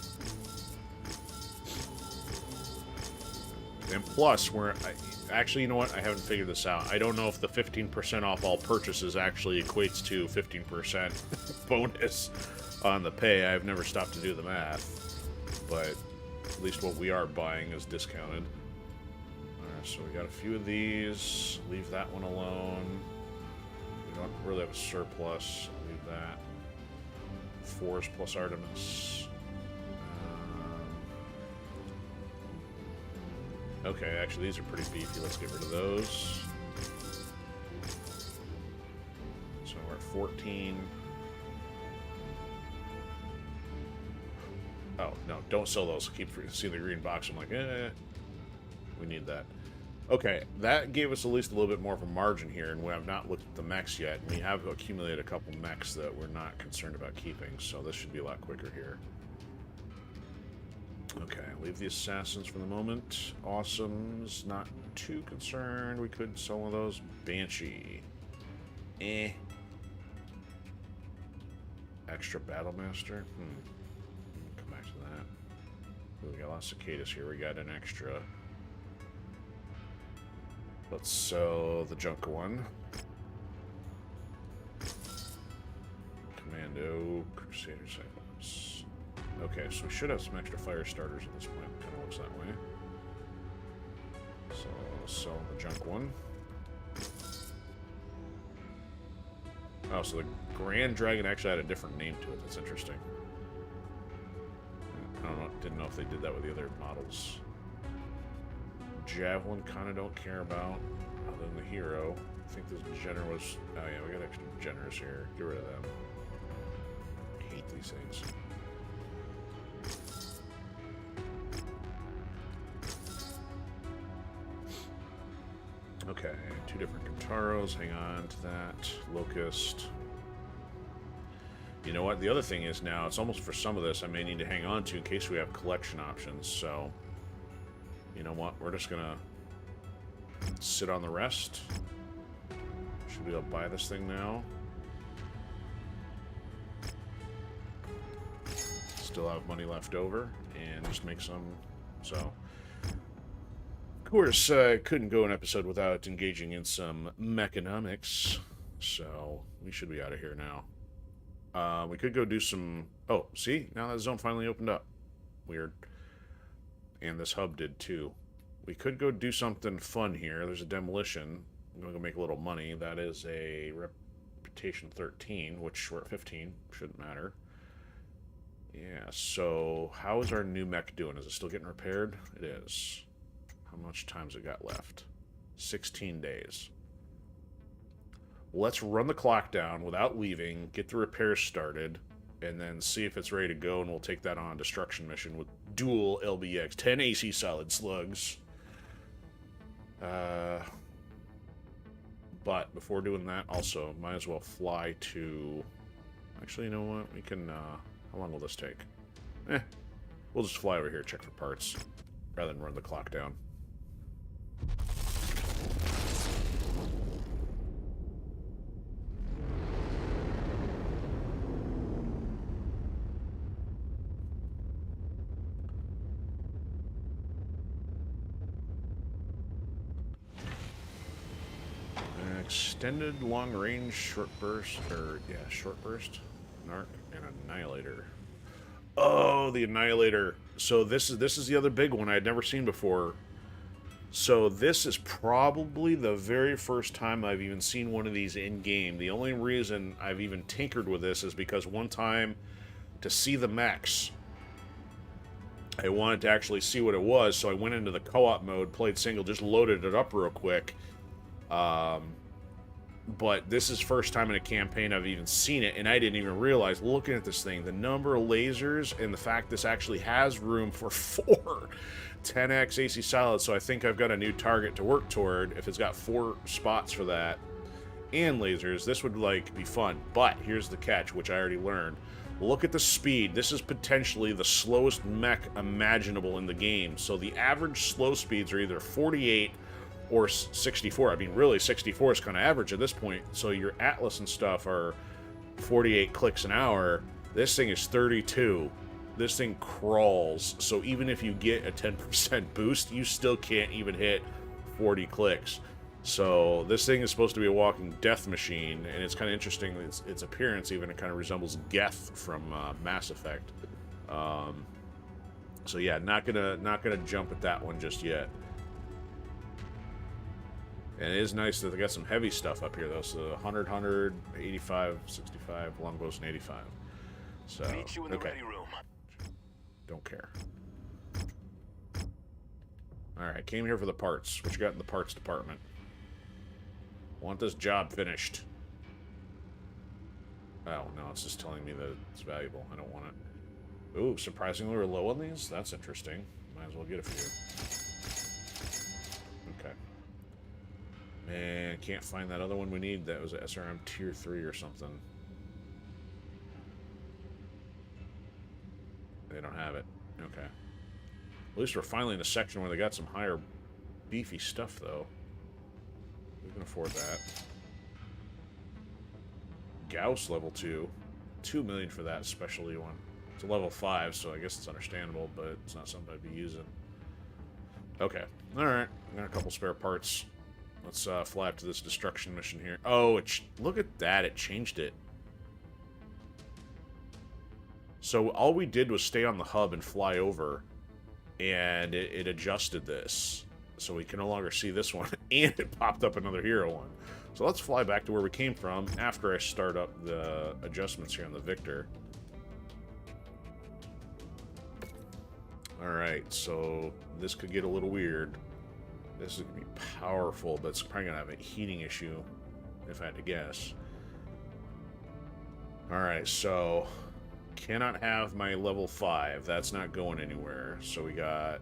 A: And plus, actually, you know what? I haven't figured this out. I don't know if the 15% off all purchases actually equates to 15% bonus on the pay. I've never stopped to do the math. But at least what we are buying is discounted. Alright, so we got a few of these. Leave that one alone. We don't really have a surplus. Leave that. 4s plus Artemis. Okay, actually these are pretty beefy. Let's get rid of those. So we're at 14. Oh, no, don't sell those. Keep seeing the green box. I'm like, we need that. Okay, that gave us at least a little bit more of a margin here, and we have not looked at the mechs yet. And we have accumulated a couple mechs that we're not concerned about keeping, so this should be a lot quicker here. Okay, leave the assassins for the moment. Awesomes, not too concerned. We could sell one of those. Banshee. Extra Battlemaster? Come back to that. We got a lot of cicadas here. We got an extra. Let's sell the junk one. Commando, Crusader Cyclops. Okay, so we should have some extra fire starters at this point. Kind of looks that way. So sell the junk one. Oh, so the Grand Dragon actually had a different name to it. That's interesting. I don't know. Didn't know if they did that with the other models. Javelin kind of don't care about, other than the hero. I think this Jenner was... Oh yeah, we got extra Jenners here. Get rid of them. I hate these things. Okay, 2 different Kintaros. Hang on to that. Locust. You know what? The other thing is now, it's almost for some of this I may need to hang on to in case we have collection options, so... You know what? We're just gonna sit on the rest. Should be able to buy this thing now. Still have money left over, and just make some. So, of course, I couldn't go an episode without engaging in some mechanomics. So we should be out of here now. We could go do some. Oh, see, now that zone finally opened up. Weird. And this hub did too. We could go do something fun here. There's a demolition. I'm going to go make a little money. That is a reputation 13, which we're at 15. Shouldn't matter. Yeah, so how is our new mech doing? Is it still getting repaired? It is. How much time's it got left? 16 days. Let's run the clock down without leaving, get the repairs started, and then see if it's ready to go, and we'll take that on a destruction mission with dual LBX, 10 AC solid slugs. But before doing that, also, might as well fly to... Actually, you know what? We can, how long will this take? We'll just fly over here, check for parts, rather than run the clock down. Extended long range short burst, or yeah, short burst, narc, and annihilator. Oh, the annihilator. So this is the other big one I had never seen before. So this is probably the very first time I've even seen one of these in game. The only reason I've even tinkered with this is because one time, to see the mechs, I wanted to actually see what it was, so I went into the co-op mode, played single, just loaded it up real quick. But this is first time in a campaign I've even seen it, and I didn't even realize, looking at this thing, the number of lasers and the fact this actually has room for 4 10x AC solids, so I think I've got a new target to work toward. If it's got 4 spots for that and lasers, this would, like, be fun. But here's the catch, which I already learned. Look at the speed. This is potentially the slowest mech imaginable in the game. So the average slow speeds are either 48 or 64. I mean, really, 64 is kind of average at this point. So your Atlas and stuff are 48 clicks an hour. This thing is 32. This thing crawls. So even if you get a 10% boost, you still can't even hit 40 clicks. So this thing is supposed to be a walking death machine, and it's kind of interesting. Its appearance even, it kind of resembles Geth from Mass Effect. So yeah, not gonna jump at that one just yet. And it is nice that they got some heavy stuff up here, though. So 100, 85, 65, longbows, and 85. So,
D: Meet you in the ready room.
A: Don't care. Alright, came here for the parts. What you got in the parts department? Want this job finished. Oh, no, it's just telling me that it's valuable. I don't want it. Ooh, surprisingly we're low on these? That's interesting. Might as well get a few. Okay. Man, can't find that other one we need. That was a SRM tier 3 or something. They don't have it. Okay. At least we're finally in a section where they got some higher beefy stuff, though. We can afford that. Gauss level 2. 2 million for that specialty one. It's a level 5, so I guess it's understandable, but it's not something I'd be using. Okay. Alright. I got a couple spare parts. Let's fly up to this destruction mission here. Oh, look at that. It changed it. So all we did was stay on the hub and fly over, and it adjusted this. So we can no longer see this one, and it popped up another hero one. So let's fly back to where we came from after I start up the adjustments here on the Victor. Alright, so this could get a little weird. This is going to be powerful, but it's probably going to have a heating issue, if I had to guess. Alright, so cannot have my level 5. That's not going anywhere. So we got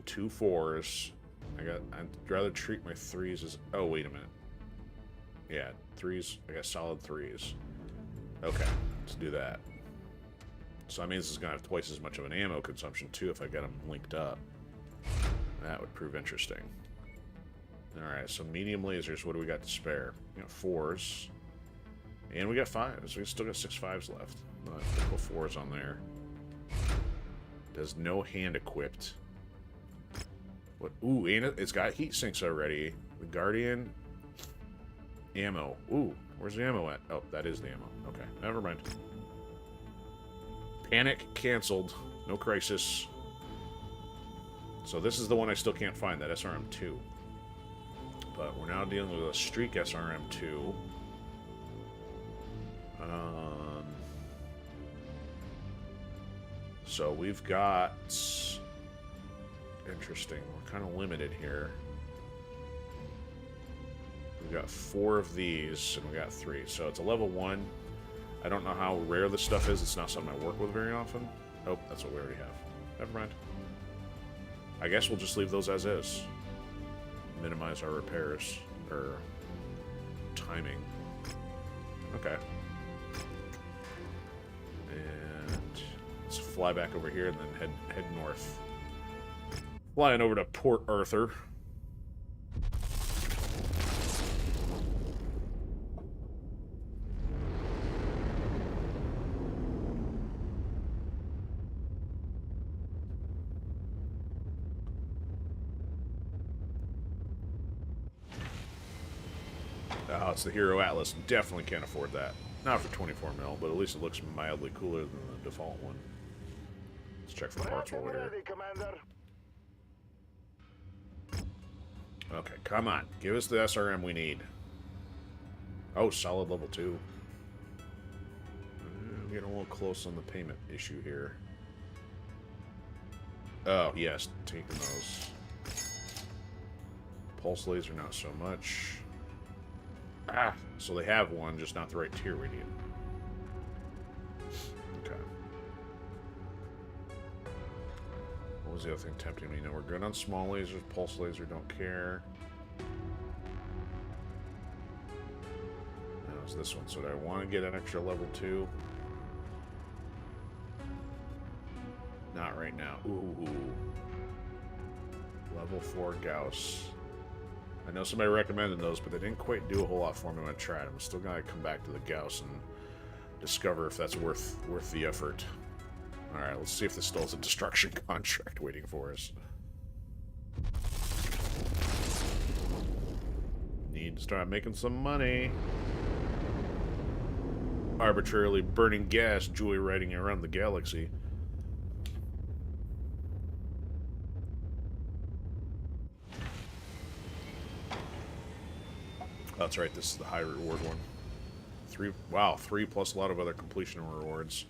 A: 2 4s. I'd rather treat my 3s as... Oh, wait a minute. Yeah, 3s. I got solid 3s. Okay, let's do that. So that means it's going to have twice as much of an ammo consumption, too, if I get them linked up. That would prove interesting. Alright, so medium lasers, what do we got to spare? We got 4s. And we got 5s. We still got 6 5s left. Put 4s on there. Does no hand equipped. What? Ooh, and it's got heat sinks already. The Guardian. Ammo. Ooh, where's the ammo at? Oh, that is the ammo. Okay, never mind. Panic canceled. No crisis. So this is the one I still can't find, that SRM-2. But we're now dealing with a streak SRM-2. So we've got... Interesting. We're kind of limited here. We've got 4 of these, and we got 3. So it's a level 1. I don't know how rare this stuff is. It's not something I work with very often. Oh, that's what we already have. Never mind. I guess we'll just leave those as is. Minimize our repairs. Or... timing. Okay. And... let's fly back over here and then head north. Flying over to Port Arthur. Oh, it's the Hero Atlas. Definitely can't afford that. Not for 24 mil, but at least it looks mildly cooler than the default one. Let's check for parts while we're here. Okay, come on. Give us the SRM we need. Oh, solid level 2. We're getting a little close on the payment issue here. Oh, yes, taking those. Pulse laser, not so much. Ah, so they have one, just not the right tier we need. Okay. What was the other thing tempting me? No, we're good on small lasers, pulse laser, don't care. Now it's this one. So do I want to get an extra level 2? Not right now. Ooh. Level 4 Gauss. I know somebody recommended those, but they didn't quite do a whole lot for me when I tried them. I'm still gonna come back to the Gauss and discover if that's worth the effort. Alright, let's see if this still has a destruction contract waiting for us. Need to start making some money. Arbitrarily burning gas, joyriding around the galaxy. That's right, this is the high reward one. 3, wow, 3 plus a lot of other completion rewards.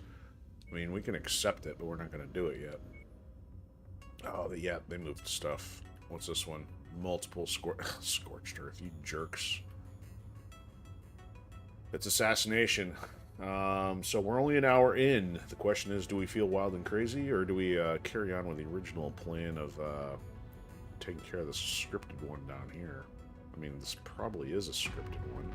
A: I mean, we can accept it, but we're not going to do it yet. Oh, yeah, they moved stuff. What's this one? Multiple scorched earth, you jerks. It's assassination. So we're only an hour in. The question is, do we feel wild and crazy, or do we carry on with the original plan of taking care of the scripted one down here? I mean, this probably is a scripted one.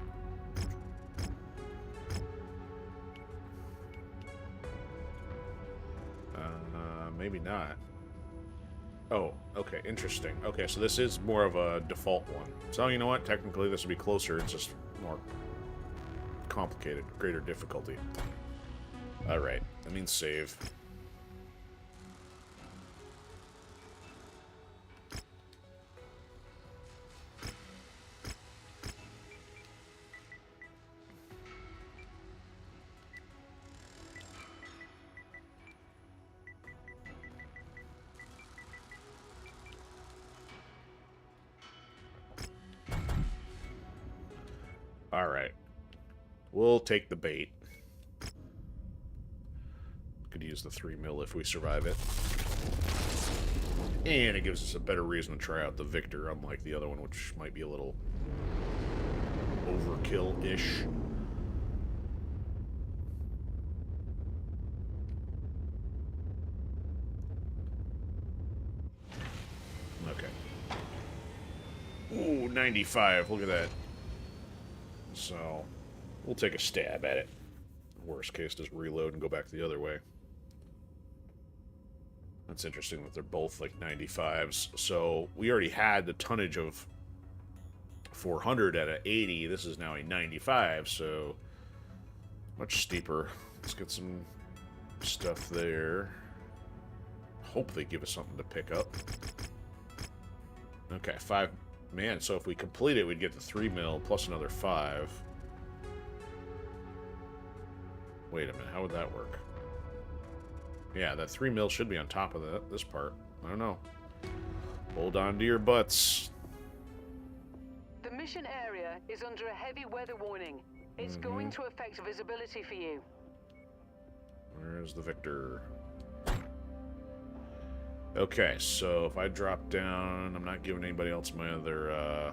A: Maybe not. Oh, okay, interesting. Okay, so this is more of a default one. So, you know what? Technically, this would be closer. It's just more complicated, greater difficulty. Alright, that means save. Alright. We'll take the bait. Could use the 3 mil if we survive it. And it gives us a better reason to try out the Victor, unlike the other one, which might be a little overkill-ish. Okay. Ooh, 95. Look at that. So, we'll take a stab at it. Worst case, just reload and go back the other way. That's interesting that they're both like 95s. So, we already had the tonnage of 400 at an 80. This is now a 95, so much steeper. Let's get some stuff there. Hope they give us something to pick up. Okay, 5. Man, so if we complete it, we'd get the 3 mil plus another 5. Wait a minute, how would that work? Yeah, that 3 mil should be on top of this part. I don't know. Hold on to your butts.
B: The mission area is under a heavy weather warning. It's going to affect visibility for you.
A: Where's the Victor? Okay, so if I drop down, I'm not giving anybody else my other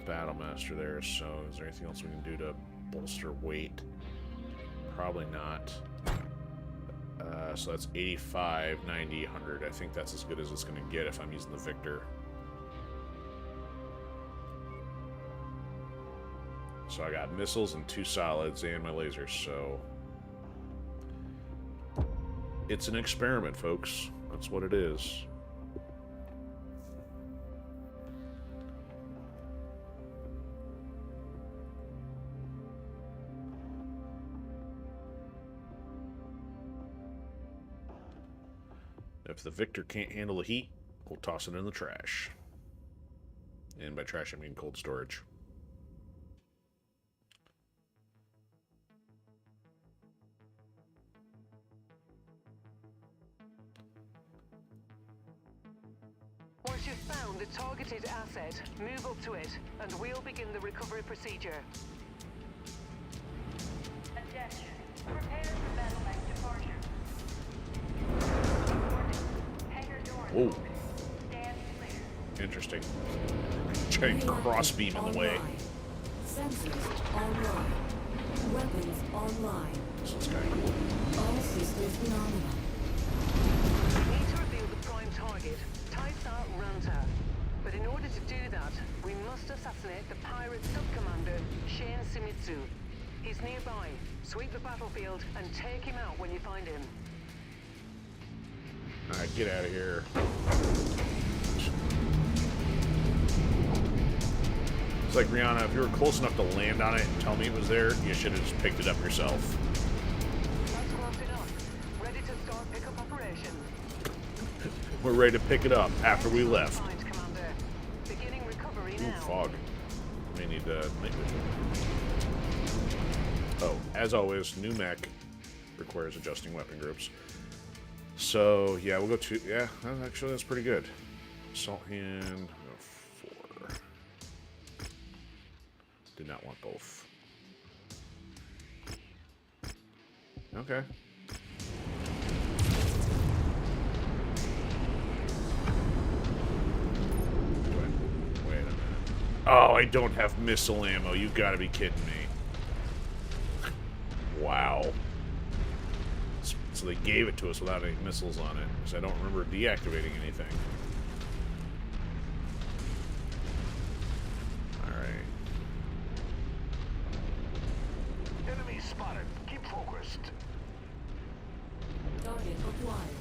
A: Battlemaster there, so is there anything else we can do to bolster weight? Probably not. So that's 85, 90, 100. I think that's as good as it's going to get if I'm using the Victor. So I got missiles and 2 solids and my lasers, so it's an experiment, folks. That's what it is. If the Victor can't handle the heat, we'll toss it in the trash. And by trash, I mean cold storage.
B: Once you've found the targeted asset, move up to it, and we'll begin the recovery procedure.
C: Attention. Prepare for battle mech departure. Hangar doors
A: Whoa.
C: open. Stand clear.
A: Interesting. Giant crossbeam in the way.
E: Online. Sensors online. Weapons online.
A: This is kind of cool.
E: All systems phenomenal.
B: We need to reveal the prime target, Taisa Ranta. But in order to do that, we must assassinate the pirate sub-commander, Shane Simitsu. He's nearby. Sweep the battlefield and take him out when you find him.
A: Alright, get out of here. It's like, Rihanna, if you were close enough to land on it and tell me it was there, you should have just picked it up yourself.
B: That's close enough. Ready to start pickup operations.
A: We're ready to pick it up after we left.
B: Find Commander. Beginning recovery
A: Ooh,
B: now.
A: fog. May need night vision. Oh, as always, new mech requires adjusting weapon groups. So, yeah, we'll go to... Yeah, actually, that's pretty good. Assault hand... 4. Did not want both. Okay. Wait a minute. Oh, I don't have missile ammo. You gotta be kidding me. Wow. So they gave it to us without any missiles on it, because I don't remember deactivating anything. Alright.
D: Enemy spotted. Keep focused.
E: Target acquired.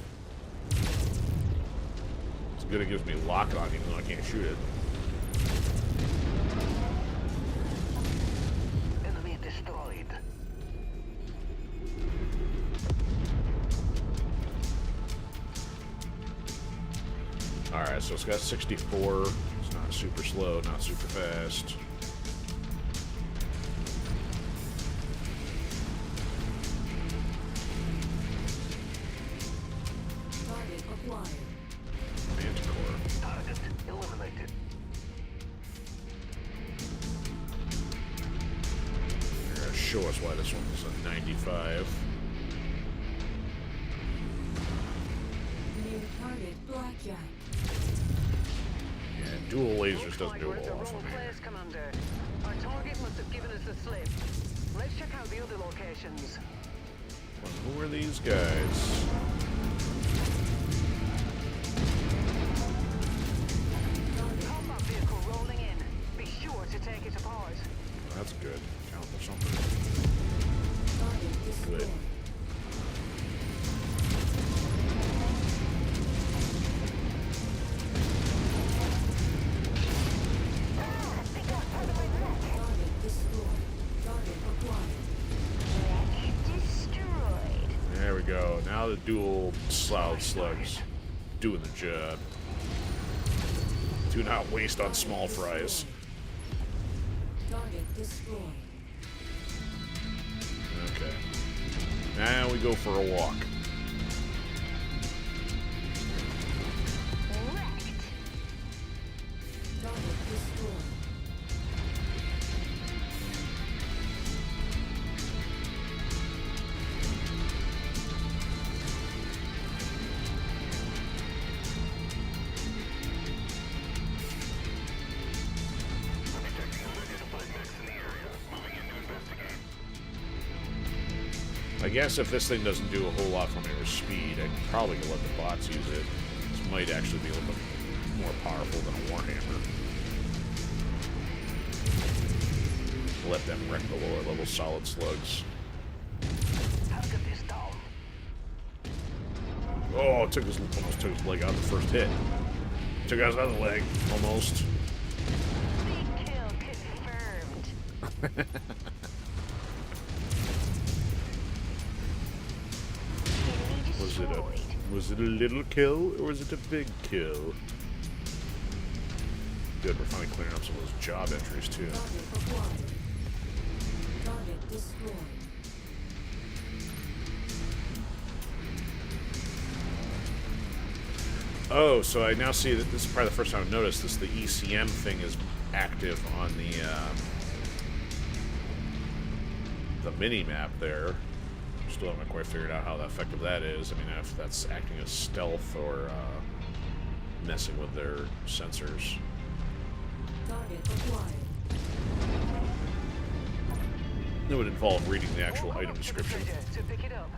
A: It's good it gives me lock on even though I can't shoot it.
D: Enemy destroyed.
A: Alright, so it's got 64. It's not super slow, not super fast.
E: Target acquired.
A: Manticore.
D: Target eliminated.
A: show us why this one's a 95.
E: New target blackjack.
A: Yeah, dual lasers
B: Looks
A: doesn't
B: like
A: do
B: we're
A: a
B: at the
A: whole lot
B: wrong
A: for me.
B: place, Commander. Our target must have given us the slip. Let's check out the other locations.
A: Well, who are these guys?
B: Combat vehicle rolling in. Be sure to take it apart.
A: That's good. Count for something.
E: Target destroyed.
A: Good.
E: Target destroyed. Target acquired.
C: Destroyed.
A: There we go. Now the dual cloud slugs doing the job. Do not waste on small fries.
E: Target destroyed.
A: Okay. Now we go for a walk.
C: Wrecked.
E: Target destroyed.
A: I guess if this thing doesn't do a whole lot for me with speed, I probably could let the bots use it. This might actually be a little bit more powerful than a Warhammer. Let them wreck the lower level solid slugs.
B: Target is down.
A: Oh, it almost took his leg out the first hit. Took out his other leg, almost.
C: Big kill confirmed. Enemy destroyed.
A: Was it a little kill or was it a big kill? Good, we're finally clearing up some of those job entries too.
E: Target acquired. Target destroyed.
A: Oh, so I now see that this is probably the first time I've noticed this. The ECM thing is active on the mini map there. Still haven't quite figured out how effective that is. I mean, if that's acting as stealth or messing with their sensors.
E: Target acquired.
A: It would involve reading the actual item description.
B: To pick it up.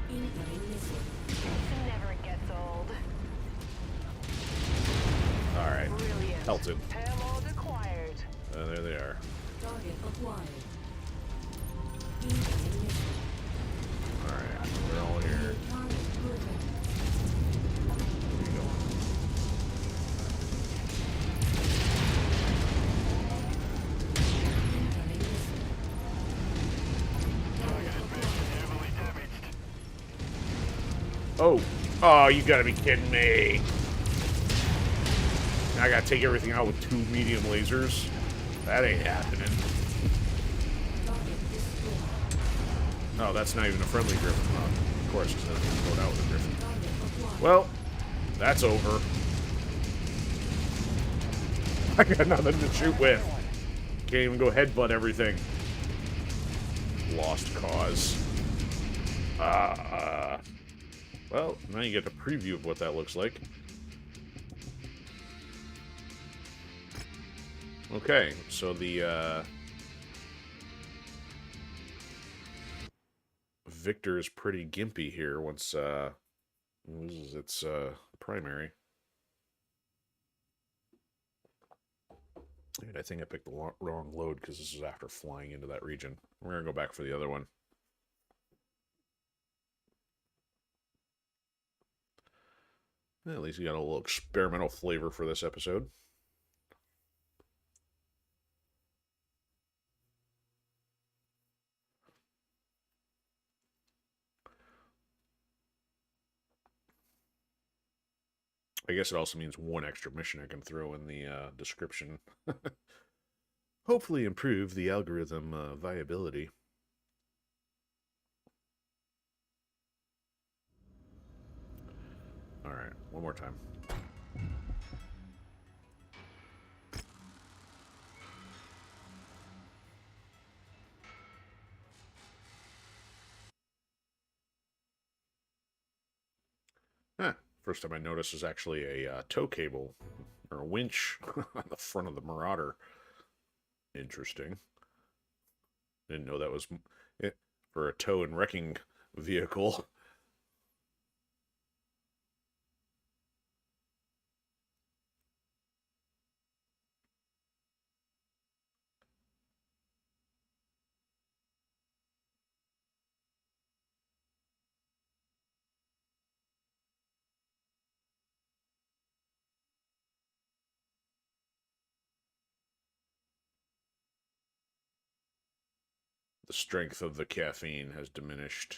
E: Incoming missile.
C: Never gets old.
A: Alright,
B: Brilliant.
A: pelted.
B: Payload acquired.
A: There they are.
E: Target acquired. Incoming missile.
A: Alright, we're all here.
E: Target proven.
A: Where are you going?
E: Incoming missile. Target acquired.
A: Oh! Oh, you gotta be kidding me! Now I gotta take everything out with 2 medium lasers? That ain't happening.
E: Target destroyed.
A: Oh, that's not even a friendly Griffin. Oh, of course, because it's going out with a Griffin.
E: Target acquired.
A: Well, that's over. I got nothing to shoot with. Can't even go headbutt everything. Lost cause. Well, now you get a preview of what that looks like. Okay, so the Victor is pretty gimpy here once loses its primary. And I think I picked the wrong load because this is after flying into that region. We're gonna go back for the other one. At least you got a little experimental flavor for this episode. I guess it also means one extra mission I can throw in the description. Hopefully improve the algorithm viability. Alright, one more time. First time I noticed is actually a tow cable or a winch on the front of the Marauder. Interesting. Didn't know that was it for a tow and wrecking vehicle. The strength of the caffeine has diminished.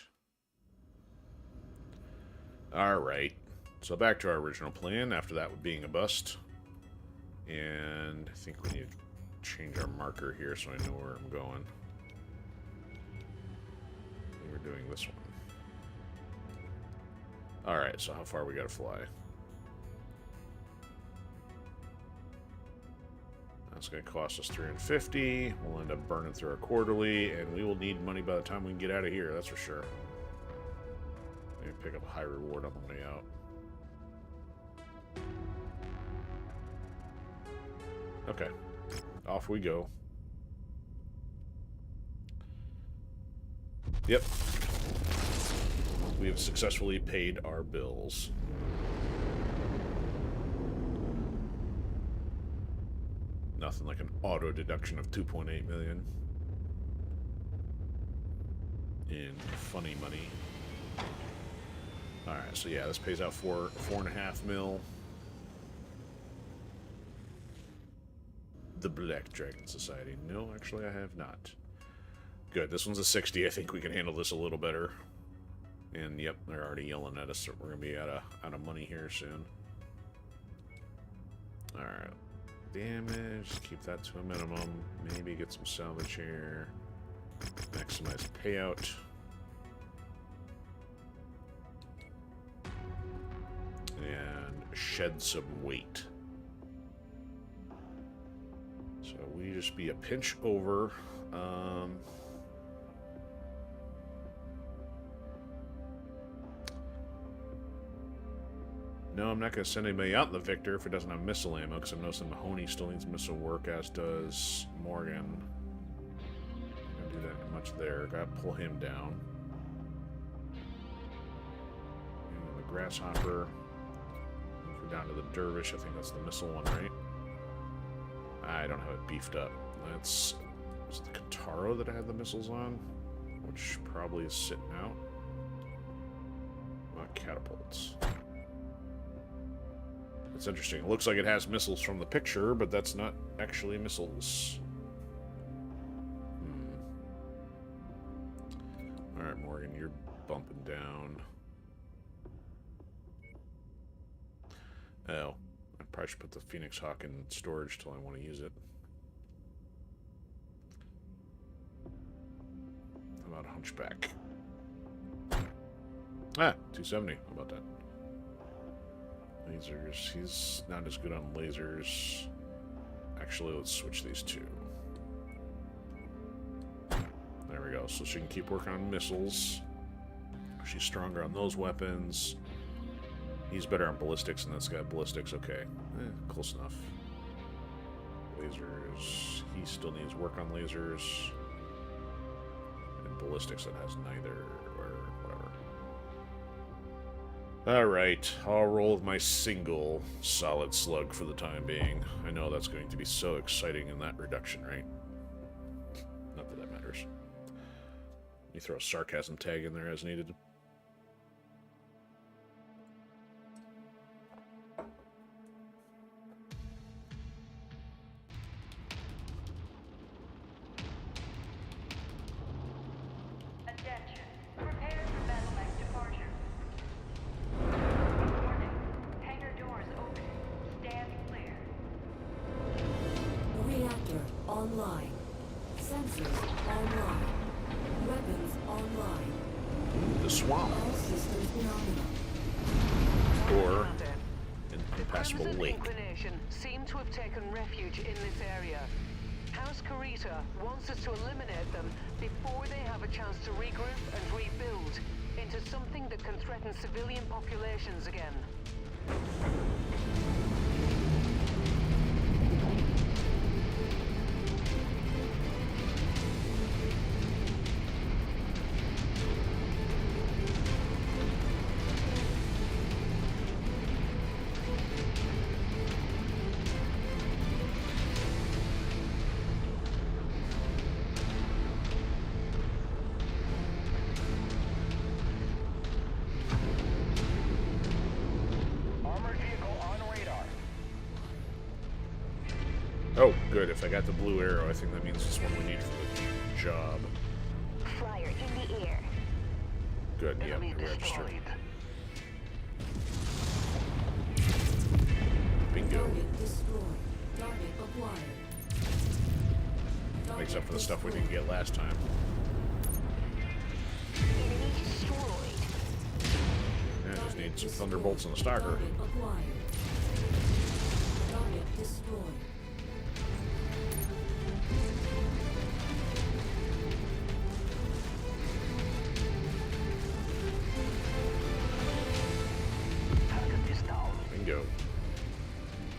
A: Alright. So back to our original plan, after that being a bust. And I think we need to change our marker here so I know where I'm going. We're doing this one. Alright, so how far we gotta fly? That's going to cost us $350. We'll end up burning through our quarterly, and we will need money by the time we can get out of here, that's for sure. Maybe pick up a high reward on the way out. Okay. Off we go. Yep. We have successfully paid our bills. Nothing like an auto deduction of 2.8 million in funny money. Alright, so yeah, this pays out 4.5 mil. The Black Dragon Society. No, actually I have not. Good, this one's a 60. I think we can handle this a little better. And yep, they're already yelling at us, so we're gonna be out of money here soon. Alright. Damage, keep that to a minimum. Maybe get some salvage here. Maximize payout. And shed some weight. So we just be a pinch over. No, I'm not going to send anybody out in the Victor if it doesn't have missile ammo, because I'm noticing Mahoney still needs missile work, as does Morgan. I'm going to do that much there. Got to pull him down. And the Grasshopper. If we're down to the Dervish, I think that's the missile one, right? I don't have it beefed up. That's... Was it the Kataro that I had the missiles on? Which probably is sitting out. Not catapults. It's interesting. It looks like it has missiles from the picture, but that's not actually missiles. Alright, Morgan, you're bumping down. Oh, I probably should put the Phoenix Hawk in storage till I want to use it. How about Hunchback? Ah, 270. How about that? Lasers. He's not as good on lasers. Actually, let's switch these two. There we go. So she can keep working on missiles. She's stronger on those weapons. He's better on ballistics, and that's got ballistics. Okay. Close enough. Lasers. He still needs work on lasers. And ballistics that has neither, or whatever. Alright, I'll roll with my single solid slug for the time being. I know that's going to be so exciting in that reduction, right? Not that that matters. You throw a sarcasm tag in there as needed.
C: Attention. Prepare for battle mech departure. Warning. Hangar doors open. Stand clear.
E: Reactor online. Sensors online. Weapons online.
A: The swamp.
E: All systems nominal.
A: Or an impassable
B: Members of the
A: lake.
B: Inclination seem to have taken refuge in this area. House Karita wants us to eliminate them before they have a chance to regroup and rebuild into something that can threaten civilian populations again.
D: Armored vehicle on radar.
A: Oh, good. If I got the blue arrow, I think that means it's one we need for the job.
C: Flyer in the air.
A: Good, yeah,
D: Enemy
A: register.
D: destroyed.
A: Bingo.
E: Target destroyed. Target acquired.
A: Makes up for the stuff we didn't get last time.
C: Enemy destroyed.
A: Yeah, just need some thunderbolts and a stalker.
E: Target acquired. Target destroyed.
D: Target is down.
A: Bingo.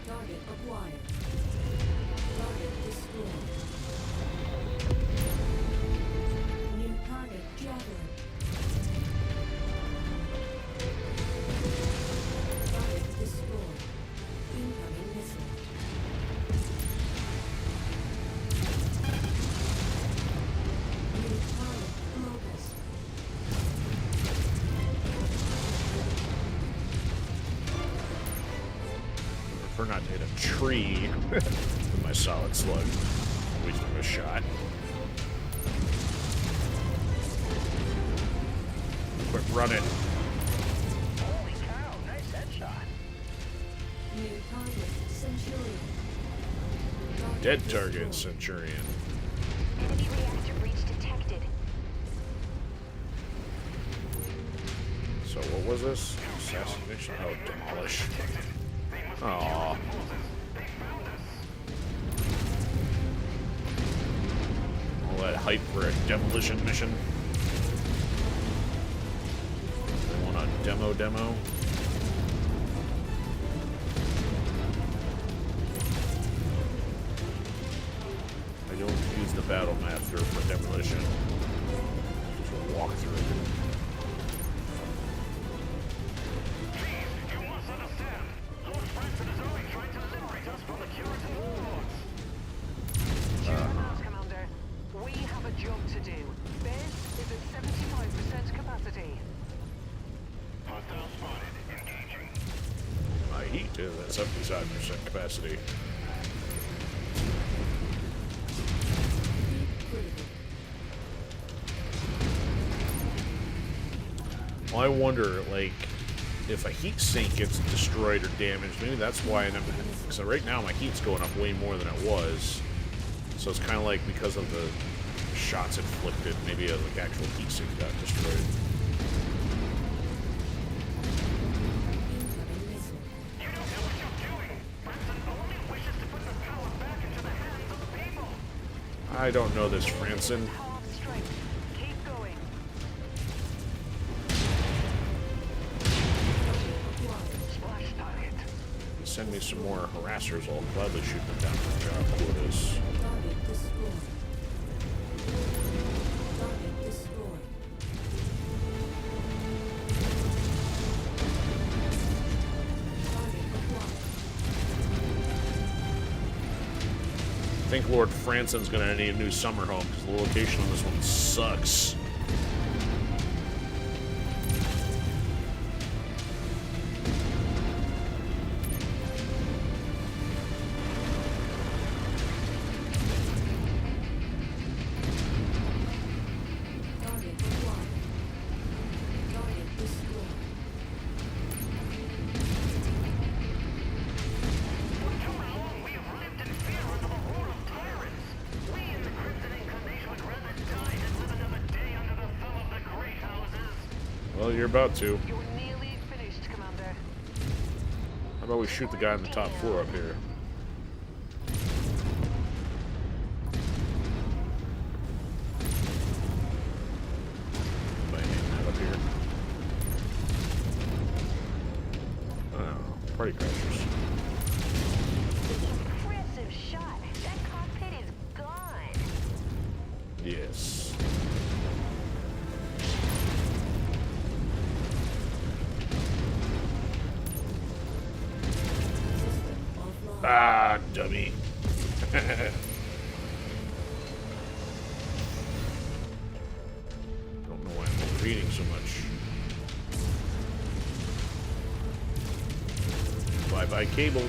E: Target acquired. Target destroyed. New target javelin. Target destroyed. Incoming missile. New target locust.
A: Prefer not to hit a tree with my solid slug. Wasting a shot. Quit running.
D: Holy cow, nice headshot.
E: New target Centurion.
A: Dead target, Centurion.
C: Enemy reactor breach detected.
A: So what was this? Assassination? Oh, demolish. Aww. All that hype for a demolition mission. They want a demo? I don't use the battle master for demolition. Just walk through it.
D: You must understand. Lord Francis is only trying to liberate us from the Curitan warlords.
B: Check them out, Commander. We have a job to do. Base is at 75% capacity.
D: Hostile spotted. Engaging.
A: My heat is at 75% capacity.
E: Critical.
A: Well, I wonder, like, if a heat sink gets destroyed or damaged, maybe that's why I never. So right now my heat's going up way more than it was. So it's kind of like because of the shots inflicted, maybe a like actual heat sink got destroyed.
E: Incoming missile.
D: You don't know what you're doing. Francis only wishes to put the power back into the hands of the people.
A: I don't know this, Franson.
B: Half strength. Keep going.
D: Splash target.
A: Send me some more harassers. I'll gladly shoot them down for job quotas.
E: Target destroyed. Target destroyed. Target acquired.
A: I think Lord Franson's gonna need a new summer home because the location on this one sucks.
E: Target acquired. Target destroyed.
D: For too long, we have lived in fear under the rule of tyrants. We in the Crimson Incarnation would rather die than live another day under the thumb of the great houses.
A: Well, you're about to.
B: You're nearly finished, Commander.
A: How about we shoot the guy on the top floor up here? By hanging out up here. Oh, Party crashers.
C: Impressive shot. That cockpit is gone.
A: Yes.
E: System offline.
A: Ah, dummy. Don't know why I'm overheating so much. Bye-bye cable.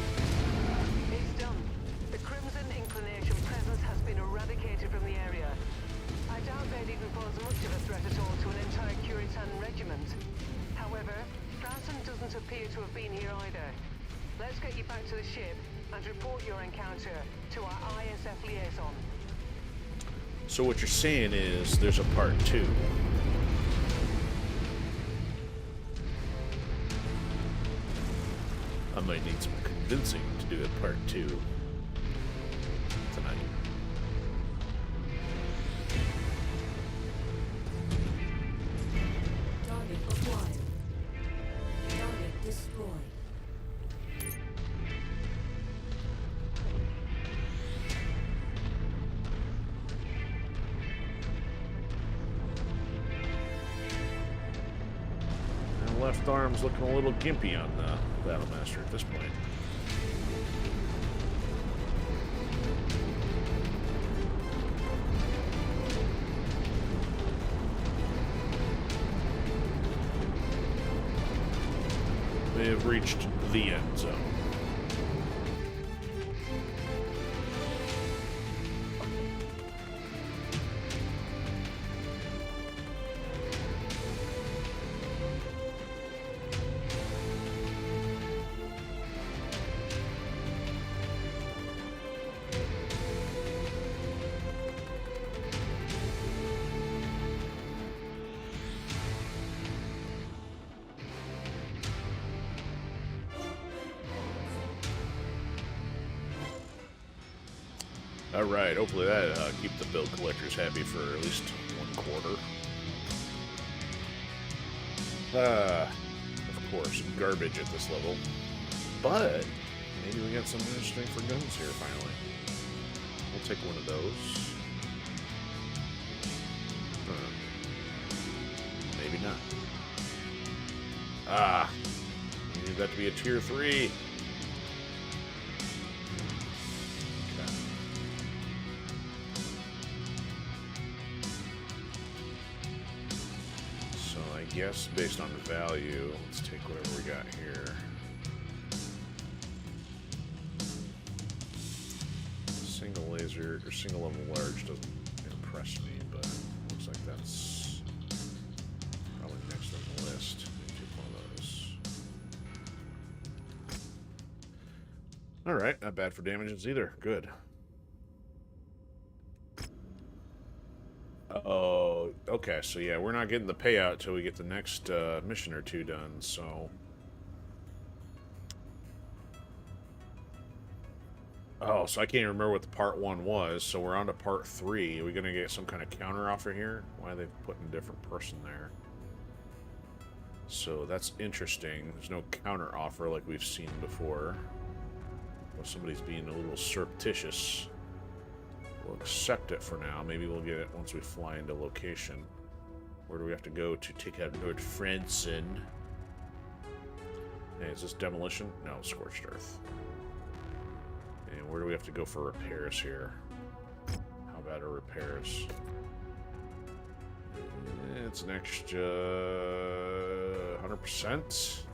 B: It's done. The Crimson Inclination presence has been eradicated from the area. I doubt they'd even pose much of a threat at all to an entire Curitan regiment. However, Franson doesn't appear to have been here either. Let's get you back to the ship and report your encounter to our ISF liaison.
A: So what you're saying is there's a part 2. I might need some convincing to do a part 2 tonight.
E: Target acquired. Target destroyed.
A: And left arm's looking a little gimpy on the Battlemaster at this point. They have reached the end zone. Alright, hopefully that keep the bill collectors happy for at least 1 quarter. Of course, garbage at this level. But maybe we got something interesting for guns here finally. We'll take one of those. Maybe not. Ah, you need that to be a tier 3. Yes, based on value, let's take whatever we got here. Single laser or single level large doesn't impress me, but looks like that's probably next on the list. Maybe take one of those. Alright, not bad for damages either. Good. Oh, okay, so yeah, we're not getting the payout till we get the next mission or 2 done, so... Oh, so I can't even remember what the part 1 was, so we're on to part 3. Are we going to get some kind of counter offer here? Why are they putting a different person there? So that's interesting. There's no counter offer like we've seen before. Well, somebody's being a little surreptitious. We'll accept it for now. Maybe we'll get it once we fly into location. Where do we have to go to take out Lord Franson? Hey, is this demolition? No, scorched earth. And where do we have to go for repairs here? How bad are repairs? It's an extra 100%.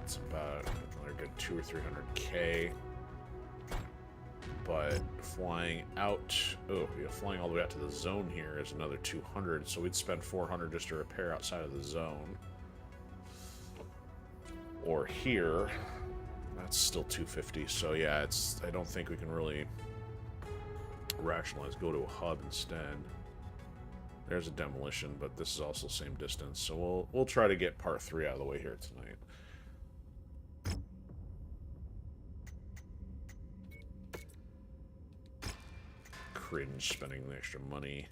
A: It's about another good 200 or 300k. But flying out, flying all the way out to the zone here is another 200. So we'd spend 400 just to repair outside of the zone. Or here, that's still 250. So yeah, I don't think we can really rationalize go to a hub instead. There's a demolition, but this is also same distance. So we'll try to get part 3 out of the way here tonight. cringe spending the extra money.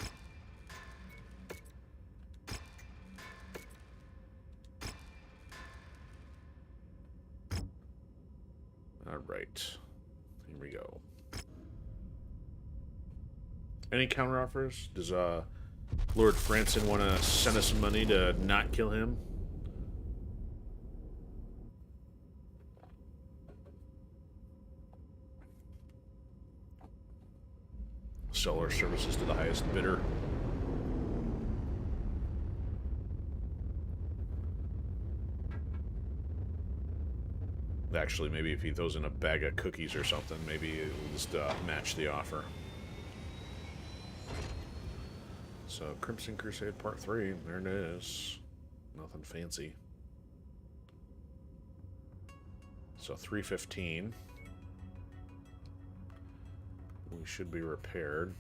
A: Alright. Here we go. Any counteroffers? Does Lord Franson want to send us some money to not kill him? Sell our services to the highest bidder. Actually, maybe if he throws in a bag of cookies or something, maybe it'll just match the offer. So, Crimson Crusade Part 3, there it is. Nothing fancy. So, 315. We should be repaired.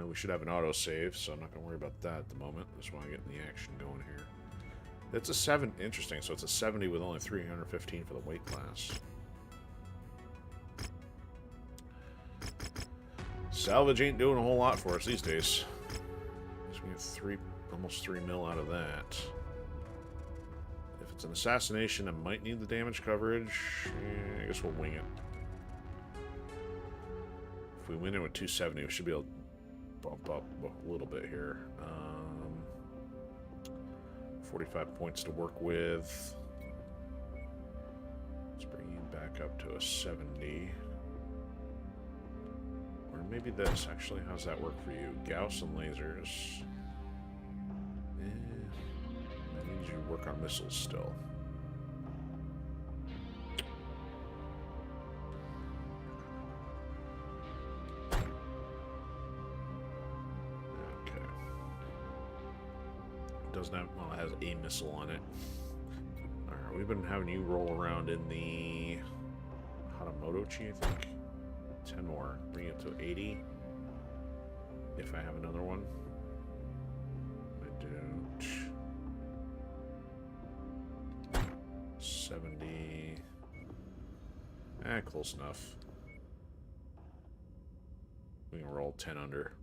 A: We should have an autosave, so I'm not going to worry about that at the moment. I just want to get the action going here. It's a 7. Interesting, so it's a 70 with only 315 for the weight class. Salvage ain't doing a whole lot for us these days. So we get almost 3 mil out of that. If it's an assassination, I might need the damage coverage. I guess we'll wing it. If we win it with 270, we should be able to bump up a little bit here. 45 points to work with. Let's bring you back up to a 70. Or maybe this, actually. How's that work for you? Gauss and lasers. I need you to work on missiles still. Doesn't have, well, it has a missile on it. Alright, we've been having you roll around in the Hatamotochi, I think. 10 more. Bring it to 80. If I have another one. I don't. 70. Close enough. We can roll 10 under.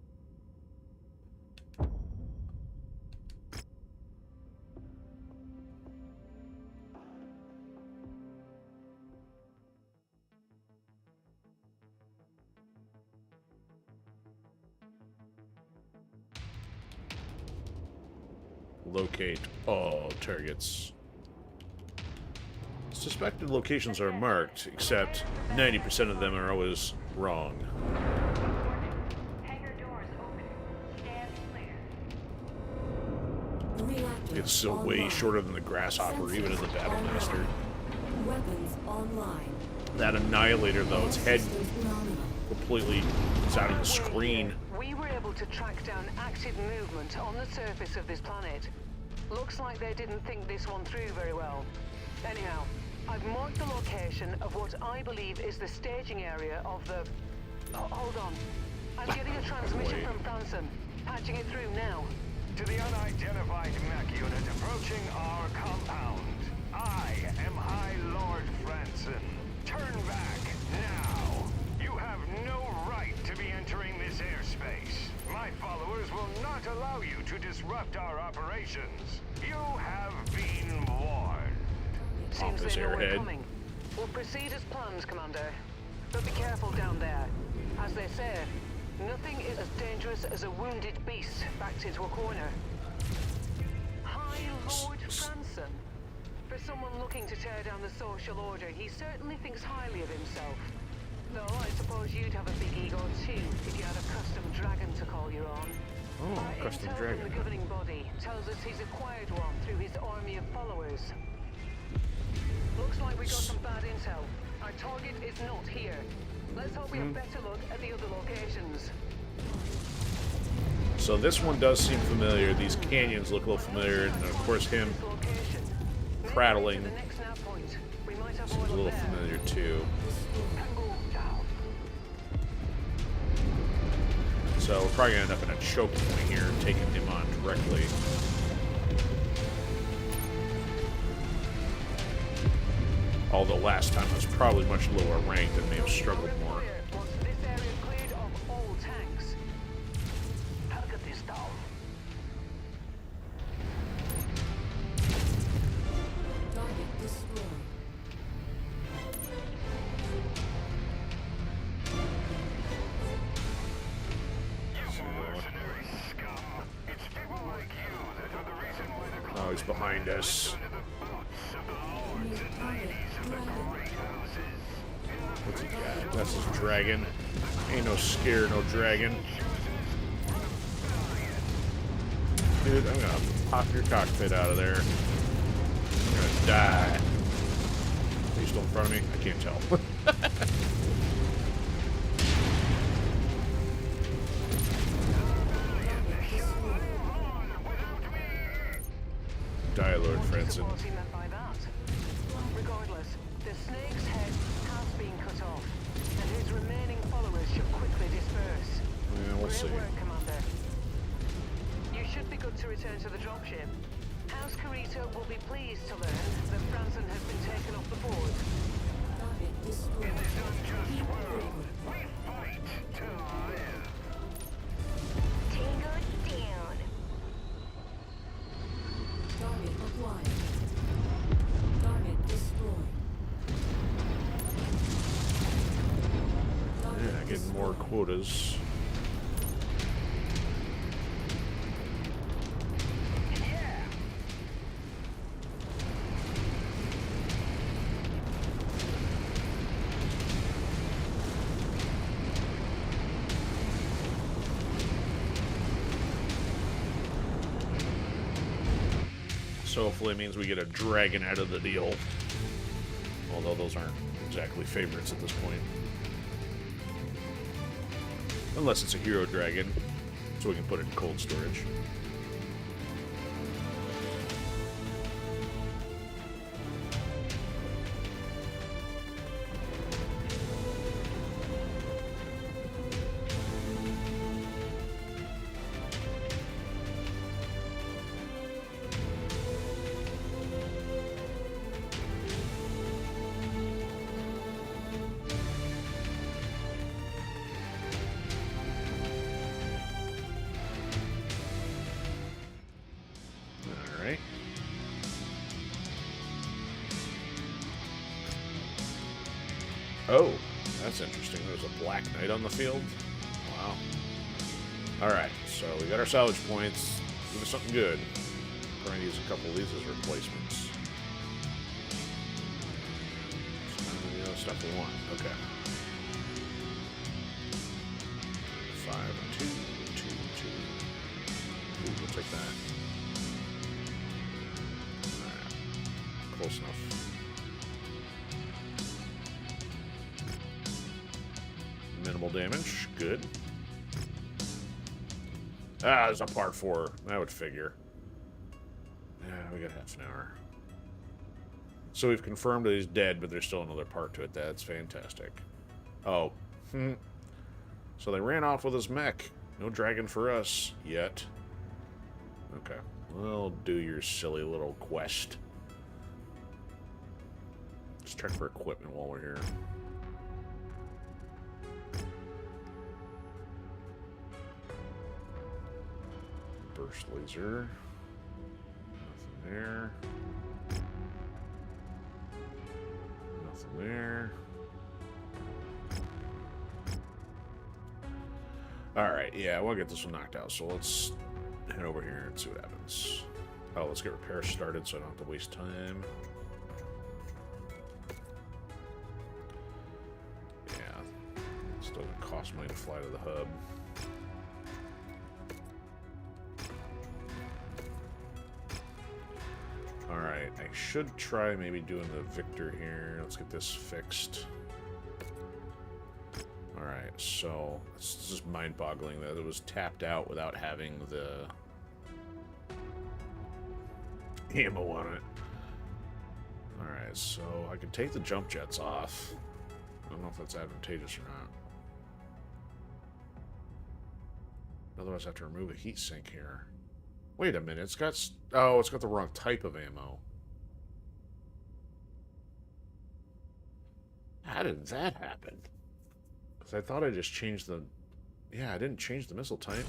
A: Locate all targets. Suspected locations are marked, except 90% of them are always wrong.
C: Hangar doors open. Stand clear.
E: Reactor
A: It's still way
E: online.
A: shorter than the Grasshopper, even as a Battle
E: Online.
A: Master.
E: Weapons online.
A: That Annihilator, though, its head
E: Systems nominal.
A: completely is out of the screen.
B: We were able to track down active movement on the surface of this planet. Looks like they didn't think this one through very well. Anyhow, I've marked the location of what I believe is the staging area of the... Oh, hold on. I'm getting a transmission
A: Wait.
B: from Franson. Patching it through now.
D: To the unidentified mech unit approaching our compound. I am High Lord Franson. Turn back now. You have no right to be entering this airspace. My followers will not allow you to disrupt our operations. You have been warned.
B: Seems
A: Office
B: they know we're
A: airhead.
B: coming. We'll proceed as planned, Commander. But be careful down there. As they say, nothing is as dangerous as a wounded beast backed into a corner. High Lord Franson. For someone looking to tear down the social order, he certainly thinks highly of himself. Though I suppose you'd have a big ego too if you had a custom dragon to call your own.
A: Oh,
B: Our
A: custom
B: intel
A: dragon.
B: from the governing body tells us he's acquired one through his army of followers. Looks like we got some bad intel. Our target is not here. Let's hope we have better look at the other locations.
A: So this one does seem familiar. These canyons look a little familiar, and of course him
B: This location. Make
A: prattling
B: way to the next nav point. We might have
A: seems a
B: oil
A: little
B: there.
A: familiar too.
B: Tango down.
A: So we're probably gonna end up in a choke point here, taking him on directly. Although last time I was probably much lower ranked and may have struggled more.
B: Once this area cleared of all
A: Oh, he's behind us. What's he got? That's his dragon. Ain't no scare, no dragon. Dude, I'm gonna pop your cockpit out of there. You're gonna die. Are you still in front of me? I can't tell. Die, Lord Franson.
B: What he meant by that. Regardless, the snake's head has been cut off, and his remaining followers should quickly disperse.
A: Yeah, we'll see.
B: Great work, Commander. You should be good to return to the dropship. House Carito will be pleased to learn that Franson has been taken off the board.
E: Target destroyed. Keep moving.
C: Tango down.
E: Target acquired. Target destroyed.
A: Yeah, getting more quotas. So hopefully it means we get a dragon out of the deal. Although those aren't exactly favorites at this point. Unless it's a hero dragon, so we can put it in cold storage. Alright. Oh, that's interesting. There's a Black Knight on the field. Wow. Alright, so we got our salvage points. Give us something good. We're going to use a couple of these as replacements. The other stuff we want. Okay. 5 and 2, 2, 2. Ooh, we'll take that. Alright. Close enough. Minimal damage. Good. Ah, there's a part 4. I would figure. Yeah, we got half an hour. So we've confirmed that he's dead, but there's still another part to it. That's fantastic. Oh. So they ran off with his mech. No dragon for us yet. Okay. Well, do your silly little quest. Let's check for equipment while we're here. Burst laser. Nothing there. Nothing there. Alright, yeah, we'll get this one knocked out, so let's head over here and see what happens. Oh, let's get repairs started so I don't have to waste time. Yeah. Still gonna cost money to fly to the hub. Alright, I should try maybe doing the Victor here. Let's get this fixed. Alright, so it's just mind-boggling that it was tapped out without having the ammo on it. Alright, so I can take the jump jets off. I don't know if that's advantageous or not. Otherwise I have to remove a heat sink here. Wait a minute, it's got the wrong type of ammo. How did that happen? Because I thought I just changed the... Yeah, I didn't change the missile type.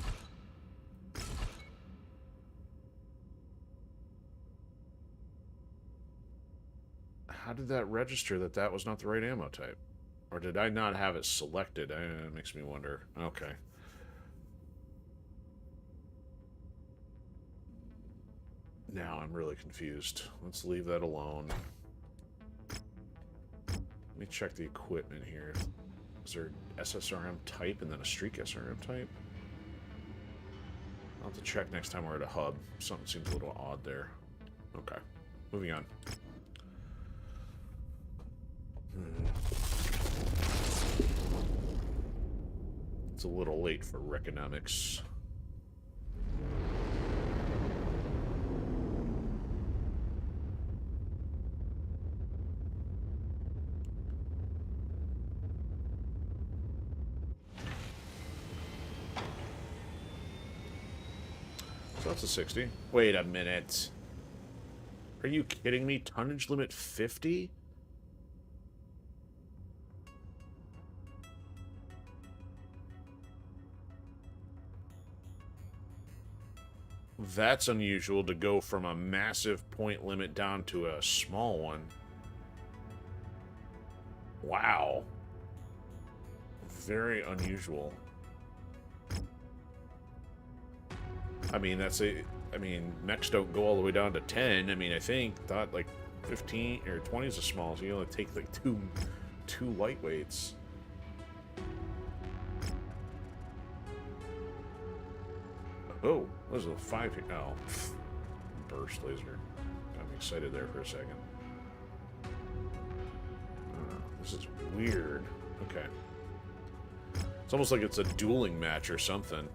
A: How did that register that that was not the right ammo type? Or did I not have it selected? It makes me wonder. Okay. Now I'm really confused. Let's leave that alone. Let me check the equipment here. Is there SSRM type and then a streak SRM type? I'll have to check next time we're at a hub. Something seems a little odd there. Okay. Moving on. It's a little late for Reconomics. So that's a 60. Wait a minute. Are you kidding me? Tonnage limit 50? That's unusual to go from a massive point limit down to a small one. Wow. Very unusual. I mean, mechs don't go all the way down to 10. I mean, I thought like 15 or 20 is the smallest. You only take like two lightweights. Oh, what is a 5 here? Oh, burst laser. Got me excited there for a second. This is weird. Okay. It's almost like it's a dueling match or something.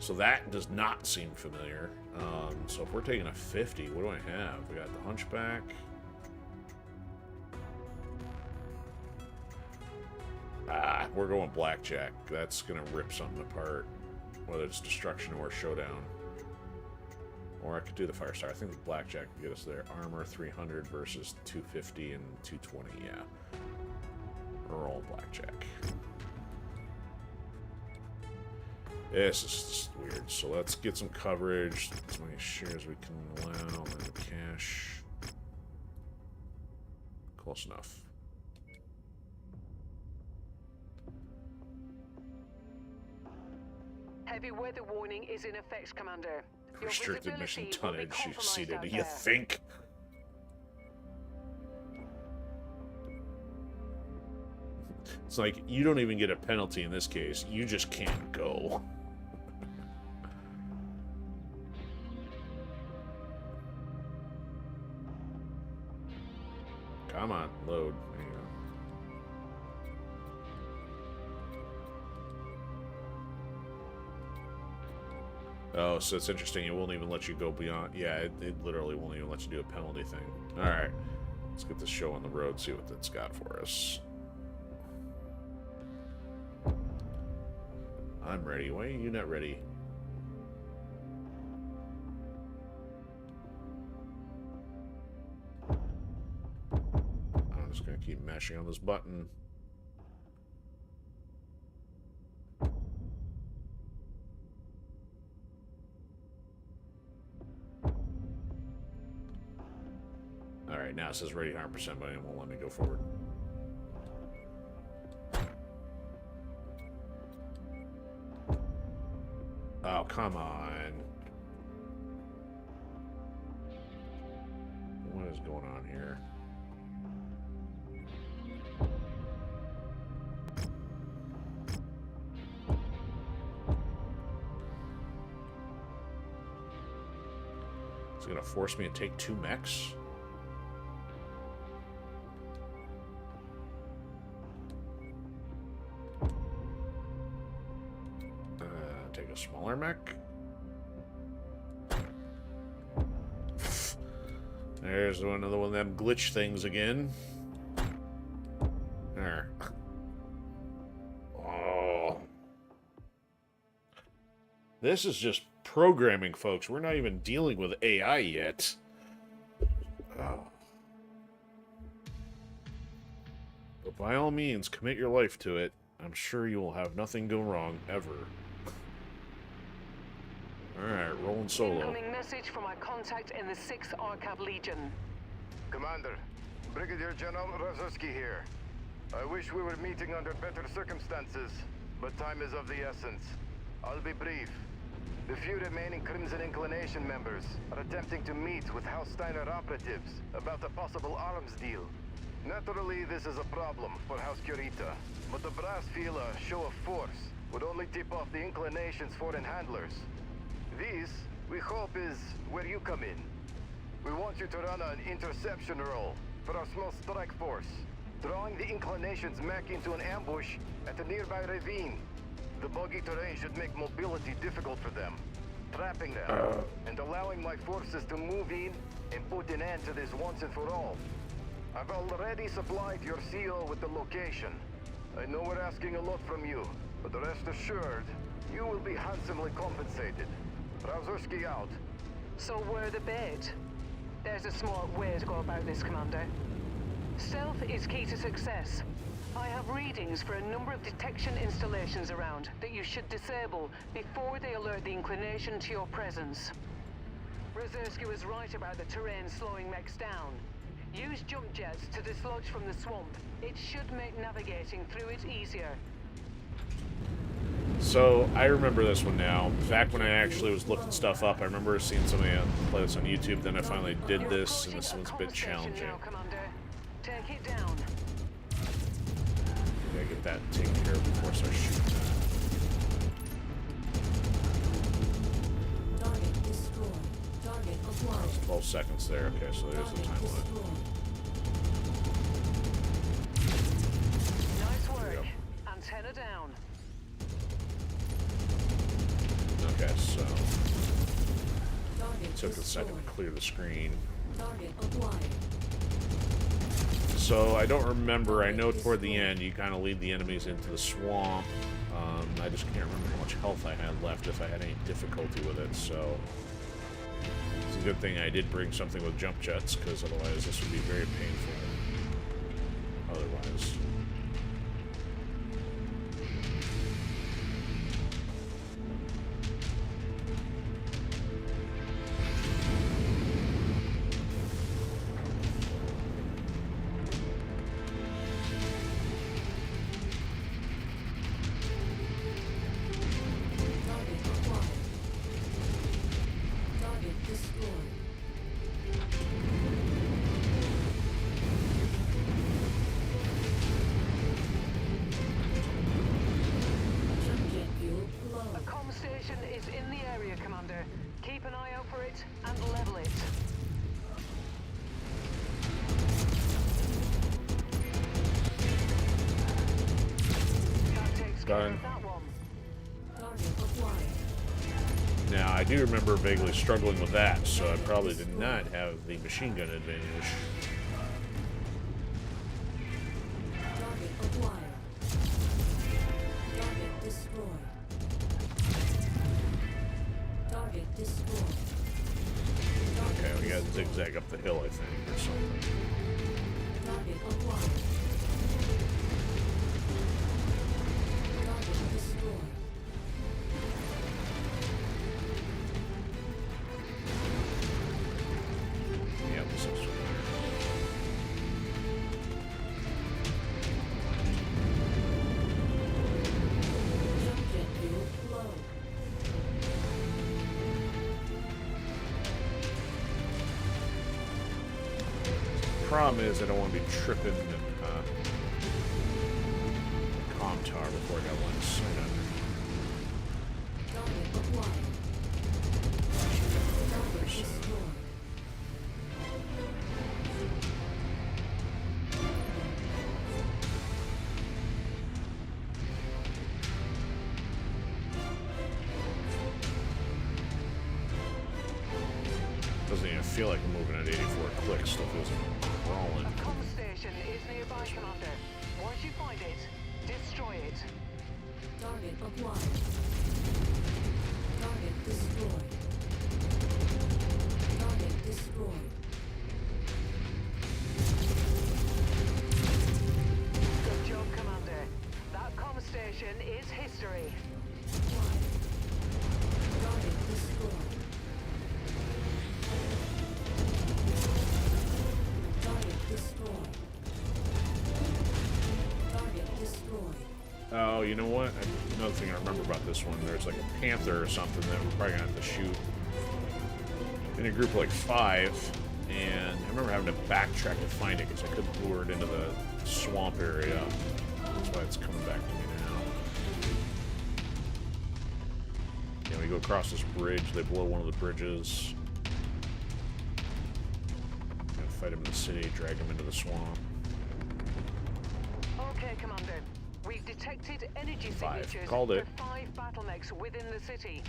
A: So that does not seem familiar. So if we're taking a 50, what do I have? We got the Hunchback. We're going Blackjack. That's going to rip something apart. Whether it's Destruction or Showdown. Or I could do the Firestar. I think the Blackjack would get us there. Armor 300 versus 250 and 220, yeah. Roll Blackjack. This is just weird. So let's get some coverage. As many shares we can allow. And then cash. Close enough.
B: Heavy weather warning is in effect, Commander. Your
A: Restricted mission
B: visibility will be
A: tonnage. You
B: compromised
A: see that?
B: out
A: You
B: there.
A: think? It's like you don't even get a penalty in this case. You just can't go. Come on, load. There you go. Oh, so it's interesting. It won't even let you go beyond. Yeah, it literally won't even let you do a penalty thing. All right, let's get this show on the road. See what that's got for us. I'm ready. Why are you not ready? I'm just gonna keep mashing on this button. Alright, now it says ready 100%, but it won't let me go forward. Oh, come on. What is going on here? It's gonna force me to take 2 mechs? Take a smaller mech? There's another one of them glitch things again. There. Oh. This is just programming, folks. We're not even dealing with AI yet. Oh. But by all means, commit your life to it. I'm sure you will have nothing go wrong, ever. Alright, rolling solo.
B: Incoming message from our contact in the 6th Arcab Legion.
D: Commander, Brigadier General Rozowski here. I wish we were meeting under better circumstances, but time is of the essence. I'll be brief.
F: The few remaining Crimson Inclination members are attempting to meet with House Steiner operatives about a possible arms deal. Naturally, this is a problem for House Curita, but the brass feel a show of force would only tip off the Inclination's foreign handlers. This, we hope, is where you come in. We want you to run an interception role for our small strike force, drawing the Inclination's mech into an ambush at a nearby ravine. The boggy terrain should make mobility difficult for them, trapping them, and allowing my forces to move in and put an end to this once and for all. I've already supplied your CO with the location. I know we're asking a lot from you, but rest assured, you will be handsomely compensated. Browserski out.
B: So we're the bait. There's a smart way to go about this, Commander. Stealth is key to success. I have readings for a number of detection installations around that you should disable before they alert the Inclination to your presence. Brzezinski was right about the terrain slowing mechs down. Use jump jets to dislodge from the swamp. It should make navigating through it easier.
A: So, I remember this one now. Back when I actually was looking stuff up, I remember seeing somebody play this on YouTube, then I finally did this, and this one's a bit challenging.
B: Now, Commander. Take it down.
A: Gotta get that taken care of before I start shooting that.
E: Target destroyed. Target acquired.
A: 12 seconds there. Okay, so there's the time limit.
B: Nice work. Antenna down.
A: Okay, so
E: Target
A: took a second to clear the screen.
E: Target acquired.
A: So I don't remember. I know toward the end you kind of lead the enemies into the swamp. I just can't remember how much health I had left, if I had any difficulty with it. So it's a good thing I did bring something with jump jets, because otherwise this would be very painful. Otherwise.
E: Target acquired. Target destroyed. Jump jet fuel low.
B: A comm station is in the area, Commander. Keep an eye out for it and level it. That takes care
A: Done.
B: of that one.
E: Target acquired.
A: Now I do remember vaguely struggling with that, so I probably did not have the machine gun advantage.
E: Target acquired. Target destroyed. Target destroyed.
A: Okay, we gotta zigzag up the hill, I think, or something.
E: Target acquired. Target destroyed.
A: Yeah, this is
E: Jump jet fuel low.
A: problem is I don't want to be tripping comm tower before I got one sight under.
E: Target acquired. Target destroyed.
A: Doesn't even feel like I'm moving at 84 clicks. Still feels like I'm crawling.
B: A comm station is nearby, Commander. Once you find it, destroy it.
E: Target acquired. Target destroyed. Target destroyed.
B: Good job, Commander. That comm station is history.
E: Acquired. Target destroyed. Target destroyed. Target destroyed.
A: Oh, you know what? another thing I remember about this one. There's like a panther or something that we're probably gonna have to shoot in a group of like 5, and I remember having to backtrack to find it because I couldn't lure it into the swamp area. That's why it's coming back to me now. Yeah, we go across this bridge. They blow one of the bridges. Gonna fight him in the city, drag him into the swamp.
B: Okay, Commander. We've detected energy
A: 5.
B: signatures
A: Called it.
B: for 5 battle mechs within the city.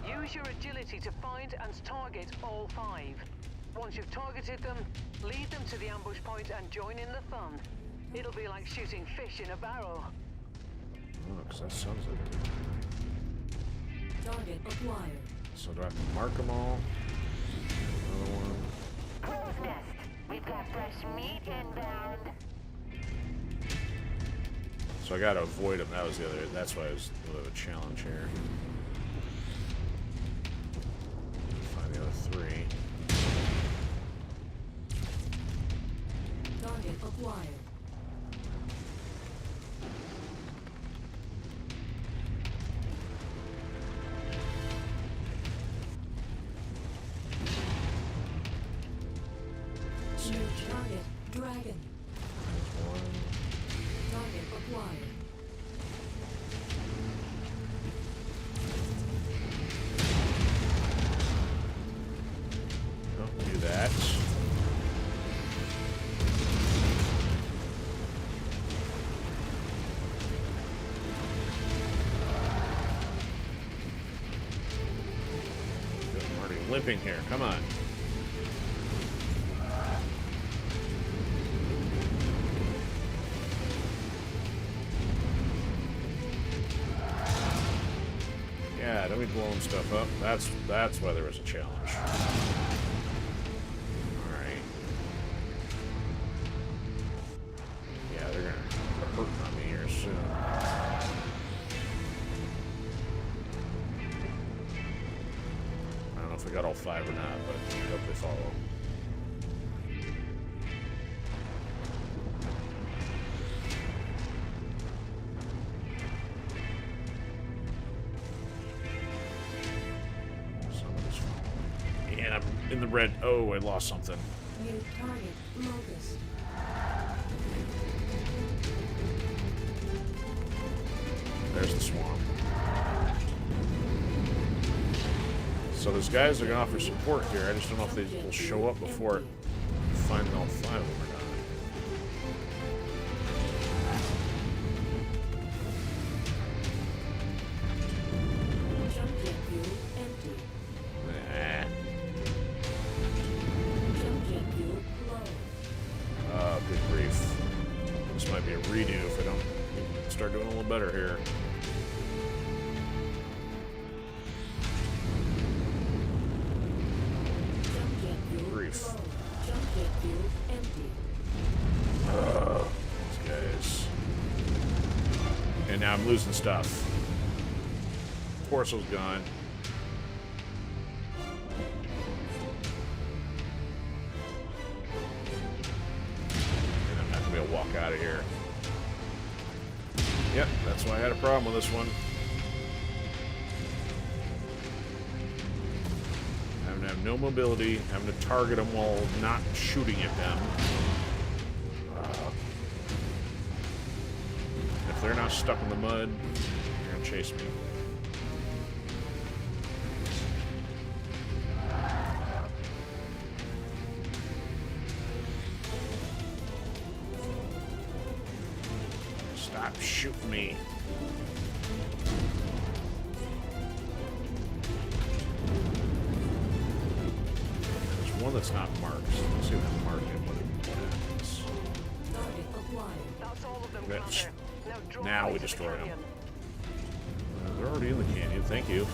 B: Use your agility to find and target all 5. Once you've targeted them, lead them to the ambush point and join in the fun. It'll be like shooting fish in a barrel.
A: Oh, because that sounds like it.
E: Target acquired.
A: So do I have to mark them all? Another one.
C: Crow's nest. We've got fresh meat inbound.
A: So I gotta avoid them. That was the other. That's why it was a little bit of a challenge here. Find the other 3.
E: Target acquired. New target, dragon.
A: One.
E: Target acquired.
A: Don't do that. Good, I'm already limping here. Come on. Yeah, don't be blowing stuff up. That's why there was a challenge. Alright. Yeah, they're gonna hurt on me here soon. I don't know if we got all 5 or not, but I hope they follow. Somebody's following. And I'm in the red. Oh, I lost something.
E: New target, locust.
A: There's the swamp. So those guys are going to offer support here. I just don't know if they will show up before finding all 5 of them or not.
E: Jump jet fuel empty.
A: Nah.
E: Jump jet fuel low.
A: Good grief. This might be a redo if I don't start doing a little better here.
E: Jump jet fuel
A: Grief.
E: low. Jump jet fuel empty.
A: These guys. And now I'm losing stuff. Torso's gone. And I'm not gonna be able to walk out of here. Yep, that's why I had a problem with this one. Having to have no mobility, having to target them while not shooting at them. If they're not stuck in the mud, they're gonna chase me. Stop shooting me. There's one that's not marked. Let's see if I can mark it. What happens.
E: Target acquired.
B: That's all of them,
A: That's-
B: Commander. Now drop
A: now we
B: into the
A: destroy 'em.
B: canyon.
A: They're already in the canyon. Thank you.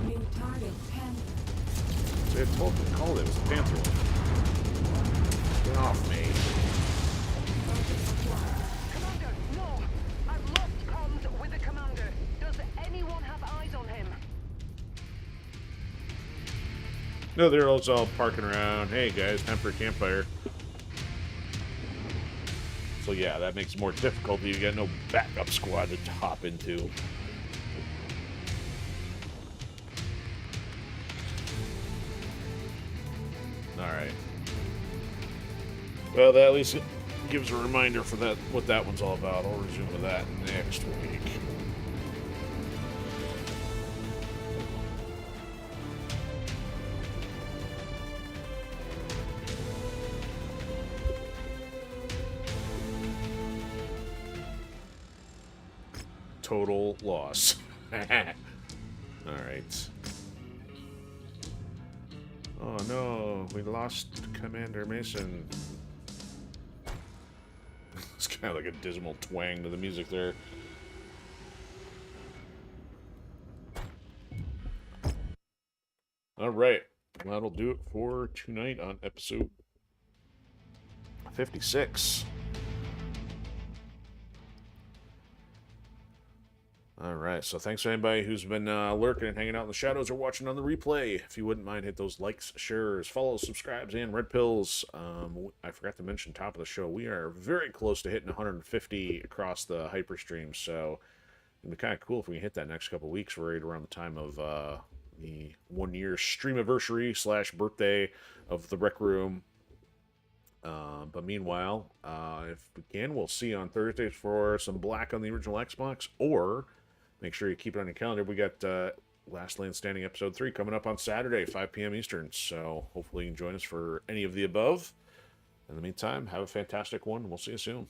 E: New target panther.
A: See, I told them, called it. It was a panther one. Get off me.
B: Commander, no! I've lost comms with the commander. Does anyone have eyes on him?
A: No, they're all parking around. Hey guys, time for a campfire. So yeah, that makes it more difficult. You got no backup squad to hop into. Alright. Well, that at least gives a reminder for that what that one's all about. I'll resume with that next week. Total loss. Alright. Oh no, we lost Commander Mason. It's kind of like a dismal twang to the music there. Alright, that'll do it for tonight on episode 56. Alright, so thanks to anybody who's been lurking and hanging out in the shadows or watching on the replay. If you wouldn't mind, hit those likes, shares, follows, subscribes, and red pills. I forgot to mention top of the show, we are very close to hitting 150 across the hyperstream, so it'd be kind of cool if we can hit that next couple weeks, right around the time of the 1 year stream anniversary / birthday of the Rec Room. But meanwhile, if we can, we'll see you on Thursdays for some black on the original Xbox, or make sure you keep it on your calendar. We got Last Land Standing Episode 3 coming up on Saturday, 5 p.m. Eastern. So hopefully you can join us for any of the above. In the meantime, have a fantastic one. We'll see you soon.